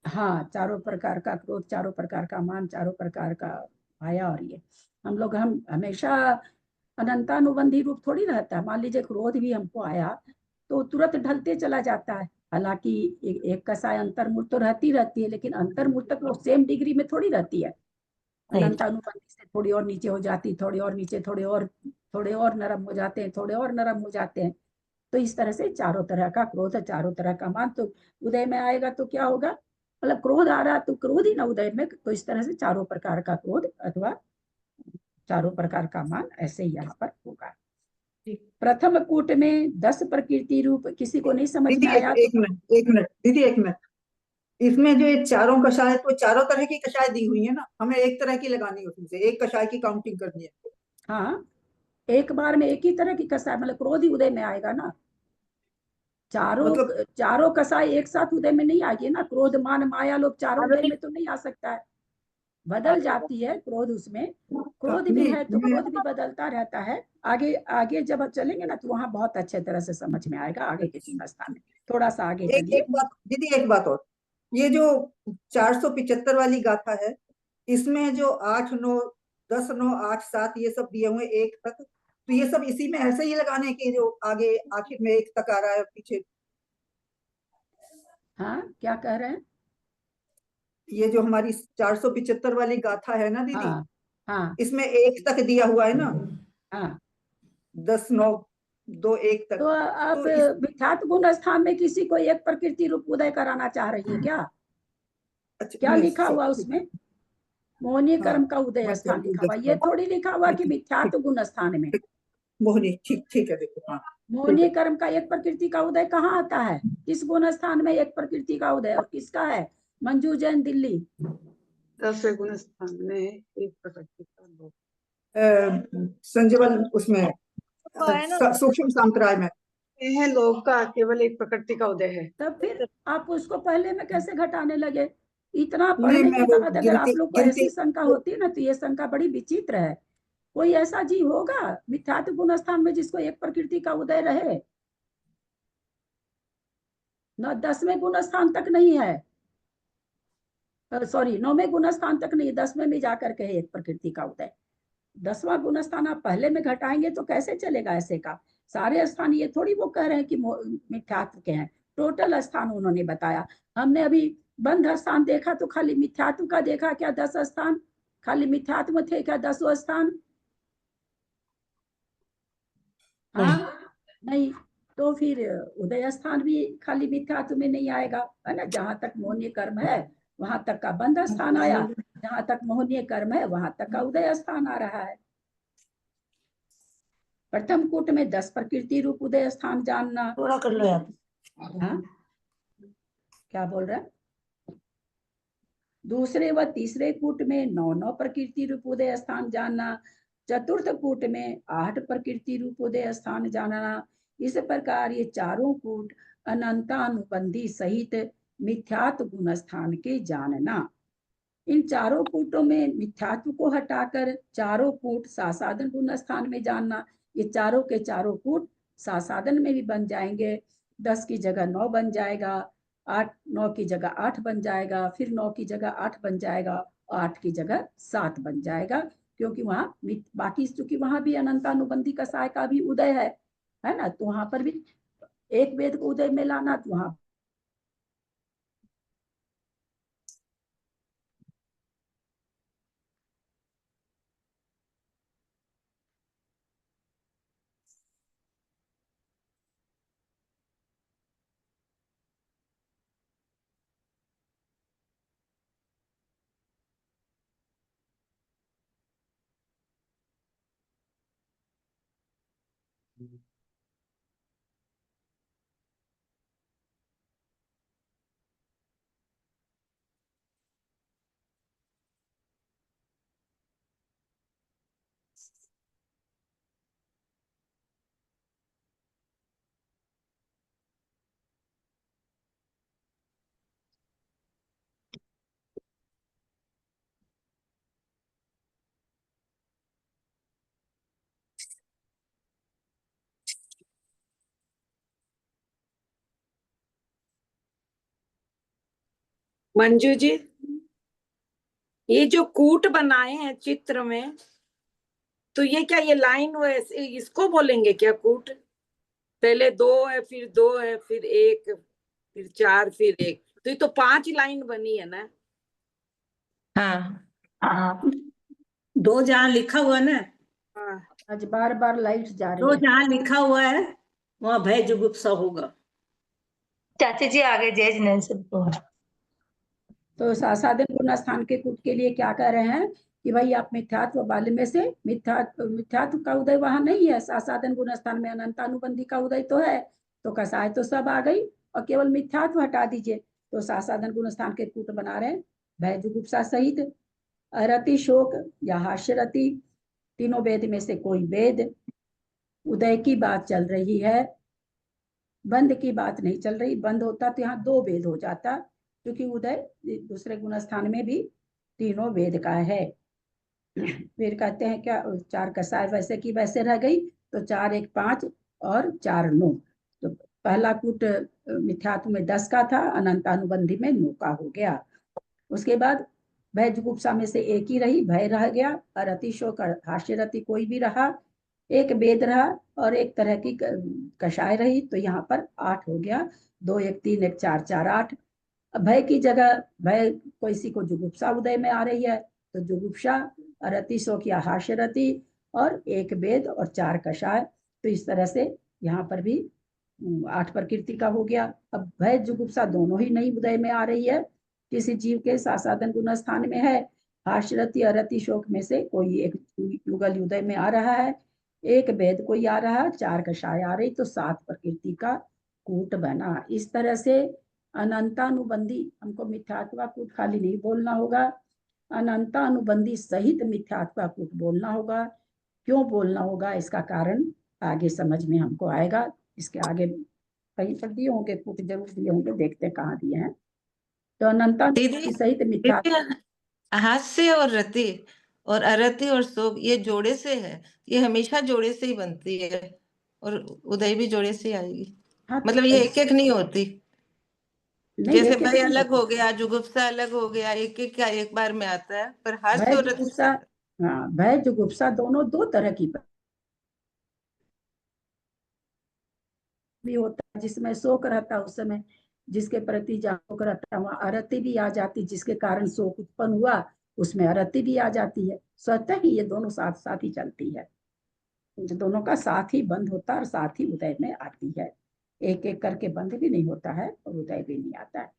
हाँ, चारों प्रकार का क्रोध, चारों प्रकार का मान, चारों प्रकार का माया। और ये हम हमेशा अनंतानुबंधी रूप थोड़ी रहता है। मान लीजिए क्रोध भी हमको आया तो तुरंत ढलते चला जाता है। हालांकि एक कसाय अंतर्मूर्त तो रहती है, लेकिन अंतर्मूर्त तक वो सेम डिग्री में थोड़ी रहती है। अनंतानुबंधी से थोड़ी और नीचे हो जाती, थोड़ी और नीचे, थोड़े और नरम हो जाते हैं, थोड़े और नरम हो जाते हैं। तो इस तरह से चारों तरह का क्रोध, चारों तरह का मान तो उदय में आएगा तो क्या होगा, मतलब क्रोध आ रहा तो क्रोध ही ना उदय में, तो इस तरह से चारों प्रकार का क्रोध अथवा चारों प्रकार का मान ऐसे ही यहाँ पर होगा। प्रथम कूट में 10 प्रकृति रूप, किसी को नहीं समझ में आया? एक मिनट दीदी, एक मिनट। इसमें जो ये चारों कषाय, तो चारों तरह की कषाय दी हुई है ना, हमें एक तरह की लगानी है, उसमें से एक कषाय की काउंटिंग करनी है। हाँ, एक बार में एक ही तरह की कषाय, मतलब क्रोध ही उदय में आएगा ना। चारों कषाय एक साथ उदय में नहीं आएगी ना। क्रोध मान माया लोग चारों उदय में तो नहीं आ सकता है, बदल जाती है क्रोध। उसमें क्रोध भी है तो क्रोध भी बदलता रहता है। आगे आगे जब चलेंगे ना तो वहां बहुत अच्छे तरह से समझ में आएगा आगे के स्थान में। थोड़ा सा आगे चलिए। दीदी एक बात और, ये जो 475 वाली गाथा है, इसमें जो 8 9 10 9 8 7 ये सब दिए हुए 1 तक, तो ये सब इसी में ऐसे ही लगाने की, जो आगे आखिर में 1 तक आ रहा है पीछे। हाँ, क्या कह रहे हैं? ये जो हमारी 475 वाली गाथा है ना दीदी, हाँ, इसमें 1 तक दिया हुआ है ना। हाँ, 10 9 2 1 तक। तो अब मिथ्यात्व गुण स्थान में किसी को एक प्रकृति रूप उदय कराना चाह रही है क्या? क्या लिखा हुआ उसमें? मोहनीय कर्म का उदय स्थान लिखा हुआ, ये थोड़ी लिखा हुआ कि मिथ्यात्व गुण स्थान में। मोहनी, ठीक है, देखो। हाँ, मोहनीय कर्म का एक प्रकृति का उदय कहाँ आता है? किस गुण स्थान में एक प्रकृति का उदय, और किसका है? मंजू जैन दिल्ली। 10 गुण स्थान में एक प्रकृति का संजीवन उसमें सूक्ष्म सांतराय में है, लोग का केवल एक प्रकृति का उदय है। तब फिर आप उसको पहले में कैसे घटाने लगे? इतना पढ़ने के बाद अगर आप लोग को ऐसी शंका होती है ना, तो ये शंका बड़ी विचित्र है। कोई ऐसा जीव होगा मिथ्यात्व गुण स्थान में जिसको एक प्रकृति का उदय रहे? न 10वें गुण स्थान तक नहीं है, सॉरी 9वें गुण स्थान तक नहीं, 10वें में जाकर के एक प्रकृति का उदय। 10वां गुण स्थान आप पहले में घटाएंगे तो कैसे चलेगा? ऐसे का सारे स्थान ये थोड़ी वो कह रहे हैं कि मिथ्यात्व के हैं, टोटल स्थान उन्होंने बताया। हमने अभी बंध स्थान देखा तो खाली मिथ्यात्व का देखा क्या 10 स्थान? खाली मिथ्यात्व थे क्या 10 स्थान? हाँ नहीं, तो फिर उदय स्थान भी खाली मिथ्यात्व में नहीं आएगा, है ना। जहां तक मोहनीय कर्म है वहां तक का बंध स्थान आया, जहां तक मोहनीय कर्म है वहां तक का उदय स्थान आ रहा है। प्रथम कूट में 10 प्रकृति रूप उदय स्थान जानना। थोड़ा कर लो आप। हाँ क्या बोल रहे हैं? दूसरे व तीसरे कूट में 9 प्रकृति रूप उदय स्थान जानना। चतुर्थ कूट में 8 प्रकृति रूप उदय स्थान जानना। इस प्रकार ये चारों कूट अनंतानुबंधी सहित मिथ्यात्व गुण स्थान के जानना। इन चारों कूटों में मिथ्यात्व को हटाकर चारों कूट सासाधन गुण स्थान में जानना। ये चारों के चारों कूट सासाधन में भी बन जाएंगे। 10 की जगह 9 बन जाएगा, 9 की जगह 8 बन जाएगा, फिर 9 की जगह 8 बन जाएगा, 8 की जगह 7 बन जाएगा, क्योंकि वहां बाकी चूंकि वहां भी अनंतानुबंधी कसाय का भी उदय है ना। तो वहां पर भी एक वेद को उदय में लाना, तो वहां मंजू जी, ये जो कूट बनाए हैं चित्र में, तो ये क्या ये लाइन वैसे इसको बोलेंगे क्या कूट? पहले 2 है, फिर 2 है, फिर 1, फिर 4, फिर 1, तो ये तो 5 लाइन बनी है ना। हाँ 2 जहाँ लिखा हुआ ना, हाँ आज बार बार लाइट जा 2 रही है। जहाँ लिखा हुआ है वहाँ भय जुगुप्सा होगा। चाची जी आगे जय जिनेन्द्र को। तो सासाधन गुण स्थान के कूट के लिए क्या कह रहे हैं कि भाई आप मिथ्यात्व वाले में से मिथ्यात्व का उदय वहां नहीं है। सासाधन गुण स्थान में अनंतानुबंधी का उदय तो है, तो कसाय तो सब आ गई और केवल मिथ्यात्व हटा दीजिए। तो सासाधन गुण स्थान के कूट बना रहे हैं भय जुगुप्सा सहित। अरति शोक या हास्यरति, तीनों वेद में से कोई वेद। उदय की बात चल रही है, बंद की बात नहीं चल रही। बंद होता तो यहाँ 2 वेद हो जाता, क्योंकि उदय दूसरे गुण स्थान में भी तीनों वेद का है। फिर कहते हैं क्या 4 कसाय वैसे की वैसे रह गई, तो 4 1 5 और 4 9। तो पहला कूट मिथ्यात्व में 10 का था, अनंतानुबंधी में 9 का हो गया। उसके बाद भय जुगुप्सा में से एक ही रही, भय रह गया। अरति शोक हास्यरति कोई भी रहा, एक वेद रहा और एक तरह की कषाय रही, तो यहाँ पर 8 हो गया। 2 1 3 1 4 4 8। भय की जगह भय किसी को जुगुप्सा उदय में आ रही है, तो जुगुप्सा, अरति शोक या हास्यरति और एक वेद और 4 कषाय। तो इस तरह से यहाँ पर भी 8 प्रकृति का हो गया। अब भय जुगुप्सा दोनों ही नहीं उदय में आ रही है, किसी जीव के सासाधन गुण स्थान में है। हास्यरति अरति शोक में से कोई एक युगल उदय में आ रहा है, एक वेद कोई आ रहा है, 4 कषाय आ रही, तो 7 प्रकृति का कूट बना। इस तरह से अनंतानुबंधी, हमको मिथ्यात्व कूट खाली नहीं बोलना होगा, अनंतानुबंधी सहित मिथ्यात्व कूट बोलना होगा। क्यों बोलना होगा इसका कारण आगे समझ में हमको आएगा। इसके आगे कहीं पर दिए होंगे, कूट जरूर दिए होंगे, देखते हैं कहाँ दिए हैं। तो अनंतानुबंधी सहित मिथ्यात्व, हास्य और रति और अरति और शोक ये जोड़े से है, ये हमेशा जोड़े से ही बनती है, और उदय भी जोड़े से आएगी। हाँ, मतलब ये एक एक नहीं होती, नहीं जैसे एक भय एक अलग हो गया, जुगुप्सा अलग हो गया, एक एक का एक बार में आता है, पर हास्य भय और रति जुगुप्सा, हाँ भय जुगुप्सा दोनों 2 तरह की भी होता है, जिसमें शोक रहता है उस समय जिसके प्रति जागरूक रहता है, वहां अरति भी आ जाती, जिसके कारण शोक उत्पन्न हुआ उसमें अरति भी आ जाती है। स्वतः ही ये दोनों साथ साथ ही चलती है, दोनों का साथ ही बंद होता है और साथ ही उदय में आती है। एक एक करके बंद भी नहीं होता है और उदय भी नहीं आता है।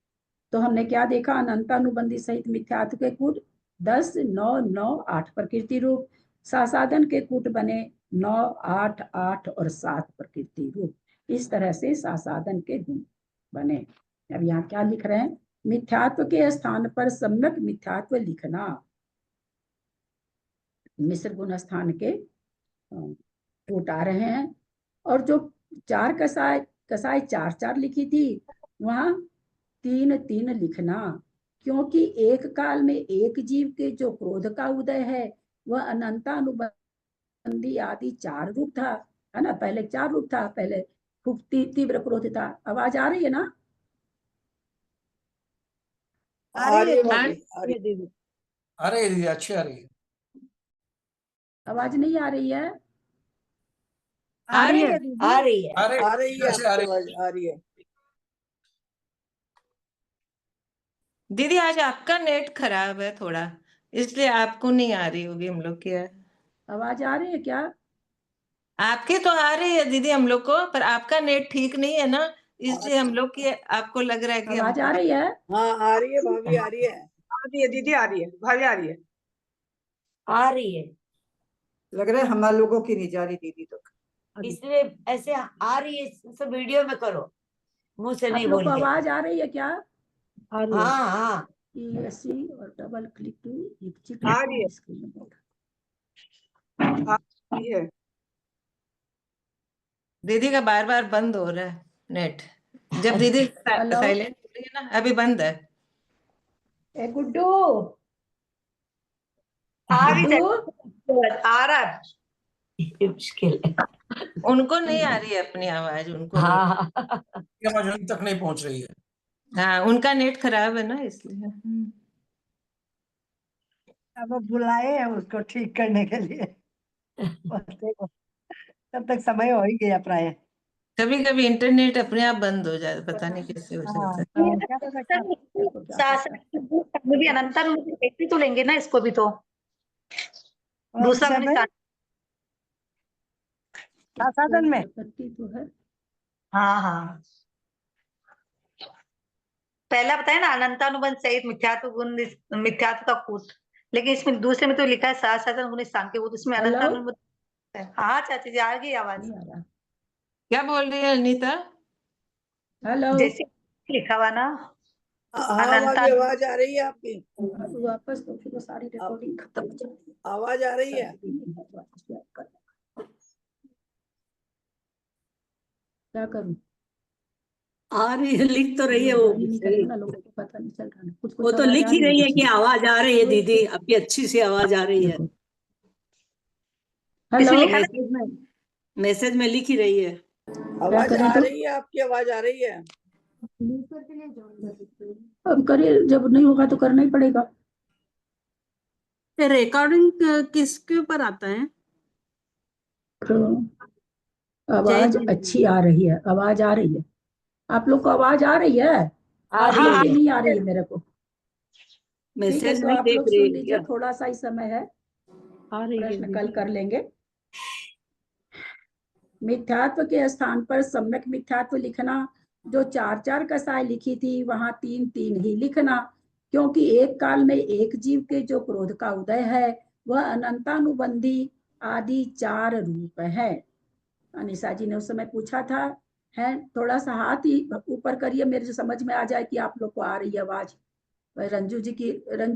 तो हमने क्या देखा, अनंतानुबंधी सहित मिथ्यात्व के कूट 10, 9, 9, 8 प्रकृति रूप। सासाधन के कूट बने 9, 8, 8 और 7 प्रकृति रूप। इस तरह से सासाधन के गुण बने। अब यहाँ क्या लिख रहे हैं, मिथ्यात्व के स्थान पर सम्यक मिथ्यात्व लिखना। मिश्र गुण स्थान के कूट आ रहे हैं, और जो 4 कसाय 4 लिखी थी वहां 3, 3 लिखना, क्योंकि एक काल में एक जीव के जो क्रोध का उदय है वह अनंतानुबंधी आदि 4 रूप था, है ना। पहले 4 रूप था, पहले खूब तीव्र क्रोध था। आवाज आ रही है ना? आ रही है भाभी, आ रही है दीदी। आ रही है दीदी, अच्छी आ रही है। आवाज नहीं आ रही है? आ रही है, आ रही है, आ रही है, अच्छी आ आपकी रही है। आवाज आ रही है। दीदी आज आपका नेट खराब है थोड़ा, इसलिए आपको नहीं आ रही होगी हम लोग की। आवाज आ रही है क्या? आपके तो आ रही है दीदी हम लोग को, पर आपका नेट ठीक नहीं है ना, इसलिए हम लोग की आपको लग रहा है कि आवाज आ रही है? हाँ आ रही है भाभी, आ रही है। आ रही है दीदी, आ रही है भाभी, आ रही है। आ रही है, लग रहा है हमारे लोगों की नहीं जा रही दीदी तक। इसलिए ऐसे आ रही है, सब वीडियो में करो, मुंह से आप नहीं लोग को बोल के। आवाज आ रही है क्या? आ रही है। हाँ हाँ, ESC और डबल क्लिक टू एग्जिट आ रही है, स्क्रीन मोड। आ रही है। दीदी का बार बार बंद हो रहा है नेट, जब दीदी हेलो? साइलेंट हो रही है ना, अभी बंद है। ए गुड्डू, आ रही गुड्डू, आ रहा है। ये मुश्किल है। उनको नहीं आ रही है अपनी आवाज, उनको नहीं। हाँ आवाज अभी तक नहीं पहुंच रही है। हाँ, उनका नेट खराब है ना, इसलिए। अब वो बुलाए हैं उसको ठीक करने के लिए। देखो, तब तक समय हो ही गया प्राय। कभी कभी इंटरनेट अपने आप बंद हो जाता, पता नहीं कैसे हो जाता है। क्या पता क्या भी अनंतर तो लेंगे ना इसको भी, तो और दूसरा सब है? साधन में तो है। हाँ हाँ, पहला बताया ना अनंतानुबंध सहित मिथ्यात्व गुण, मिथ्यात्व का कूट, लेकिन इसमें दूसरे में तो लिखा है साधन गुण स्थान के कूट, इसमें हेलो? अनंतानुबंध। हाँ चाची जी, आ गई आवाज। नहीं आ रहा। क्या बोल रही है अनीता? हेलो? जैसे लिखा हुआ ना, हाँ अनंता भाभी, आवाज आ रही है आपकी? अब वापस तो फिर वो सारी रिकॉर्डिंग खत्म हो जाती है। आवाज आ रही है? क्या करूं? आ रही है, लिख तो रही है लोग वो। बात ही नहीं करेंगे ना, लोगों को पता नहीं चल रहा है। कुछ वो कुछ तो आवाज लिख आ ही रही है, रही है कुछ कि नहीं। आवाज आ रही है दीदी, आपकी अच्छी सी आवाज आ रही है। देखो। हेलो? इसमें लिखा है मैसेज में लिख ही रही है। आवाज करें आ तो? रही है, आपकी आवाज आ रही है। अब करिए, जब नहीं होगा तो करना ही पड़ेगा। रिकॉर्डिंग किसके ऊपर आता है? तो आवाज अच्छी आ रही है, आवाज आ रही है। आप लोग को आवाज आ रही है? आ रही आपकी है। नहीं आ रही है मेरे को। ठीक है, मैसेज तो नहीं आप देख लोग रही सुन लीजिए, है। थोड़ा सा ही समय है, आ रही है प्रश्न कल कर लेंगे। मिथ्यात्व के स्थान पर सम्यक मिथ्यात्व लिखना। जो 4, 4 कसाय लिखी थी वहां 3, 3 ही लिखना, क्योंकि एक काल में एक जीव के जो क्रोध का उदय है वह अनंतानुबंधी आदि 4 रूप है। अनिशा जी ने उस समय पूछा था, है थोड़ा सा हाथ ही ऊपर करिए, मेरे जो समझ में आ जाए कि आप लोग को आ रही है आवाज। रंजू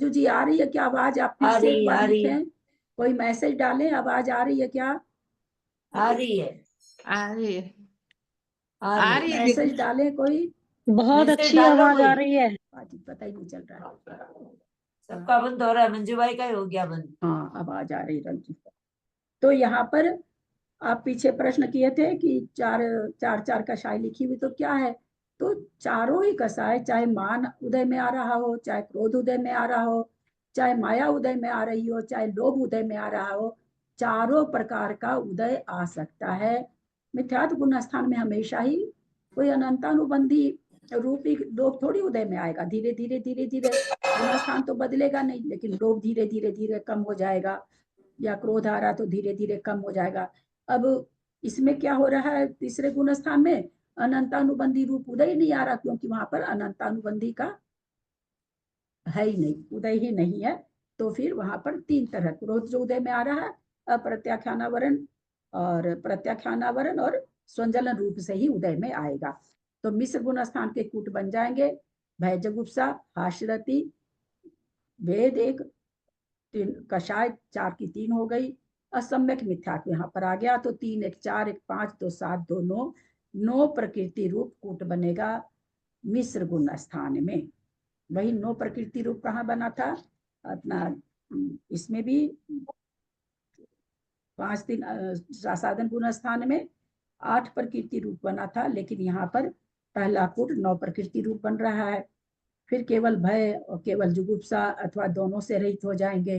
जी आ रही है क्या आवाज? आप फिर आ से रही एक है, बार आ रही है, लिखें, कोई मैसेज डालें, आवाज आ रही है क्या? आ रही है, आ रही है, आ आ रही रही है। है मैसेज डालें कोई। बहुत मैसेज अच्छी डालो आवाज कोई। आ रही है। आज पता ही नहीं चल रहा है। सबका बंद हो रहा है, मंजू भाई का ही हो गया बंद। हाँ, आवाज आ रही रंजू। तो यहाँ पर आप पीछे प्रश्न किए थे कि 4, 4, 4 कसाई लिखी हुई तो क्या है, तो चारों ही कसाय, चाहे मान उदय में आ रहा हो, चाहे क्रोध उदय में आ रहा हो, चाहे माया उदय में आ रही हो, चाहे लोभ उदय में आ रहा हो, चारों प्रकार का उदय आ सकता है। मिथ्यात्व गुण स्थान में हमेशा ही कोई अनंतानुबंधी रूप ही लोभ थोड़ी उदय में आएगा, धीरे धीरे धीरे धीरे गुणस्थान तो बदलेगा नहीं, लेकिन लोभ धीरे धीरे धीरे कम हो जाएगा, या क्रोध आ रहा तो धीरे धीरे कम हो जाएगा। अब इसमें क्या हो रहा है, तीसरे गुण स्थान में अनंतानुबंधी रूप उदय नहीं आ रहा, क्योंकि वहां पर अनंतानुबंधी का है ही नहीं, उदय ही नहीं है। तो फिर वहां पर तीन तरह क्रोध जो उदय में आ रहा है, अप्रत्याख्यानावरण और प्रत्याख्यानावरण और स्वंजलन रूप से ही उदय में आएगा। तो मिश्र गुण स्थान के कूट बन जाएंगे भय जुगुप्सा, हास्यरति, वेद एक, तीन कषाय, 4 की 3 हो गई, असम्यक मिथ्यात्व यहाँ पर आ गया, तो 3 1 4 1 5 2 7 2 9, 9 प्रकृति रूप कूट बनेगा मिश्र गुण स्थान में। वही 9 प्रकृति रूप कहाँ बना था अपना, इसमें भी 5 3 साधन गुण स्थान में 8 प्रकृति रूप बना था, लेकिन यहाँ पर पहला कूट 9 प्रकृति रूप बन रहा है। फिर केवल भय और केवल जुगुप्सा अथवा दोनों से रहित हो जाएंगे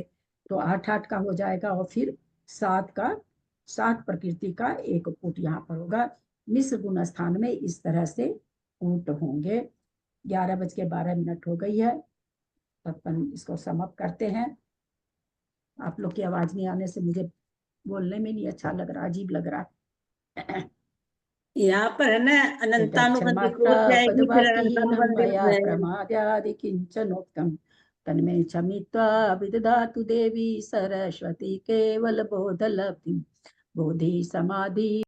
तो 8 8 का हो जाएगा, और फिर 7 प्रकृति का एक कूट यहाँ पर होगा। मिश्र गुण स्थान में इस तरह से कूट होंगे। 11:12 हो गई है, अपन इसको समाप्त करते हैं। आप लोग की आवाज नहीं आने से मुझे बोलने में नहीं अच्छा लग रहा, अजीब लग रहा है। यहाँ पर है ना अनंतानुबंधी क्रोध जाएगी, फिर अनंतानुबंधी प्रमाद्यादि किंचनोक्तम तन्मे क्षमित्वा विदधातु देवी सरस्वती केवल बोधलब्धिं बोधि समाधि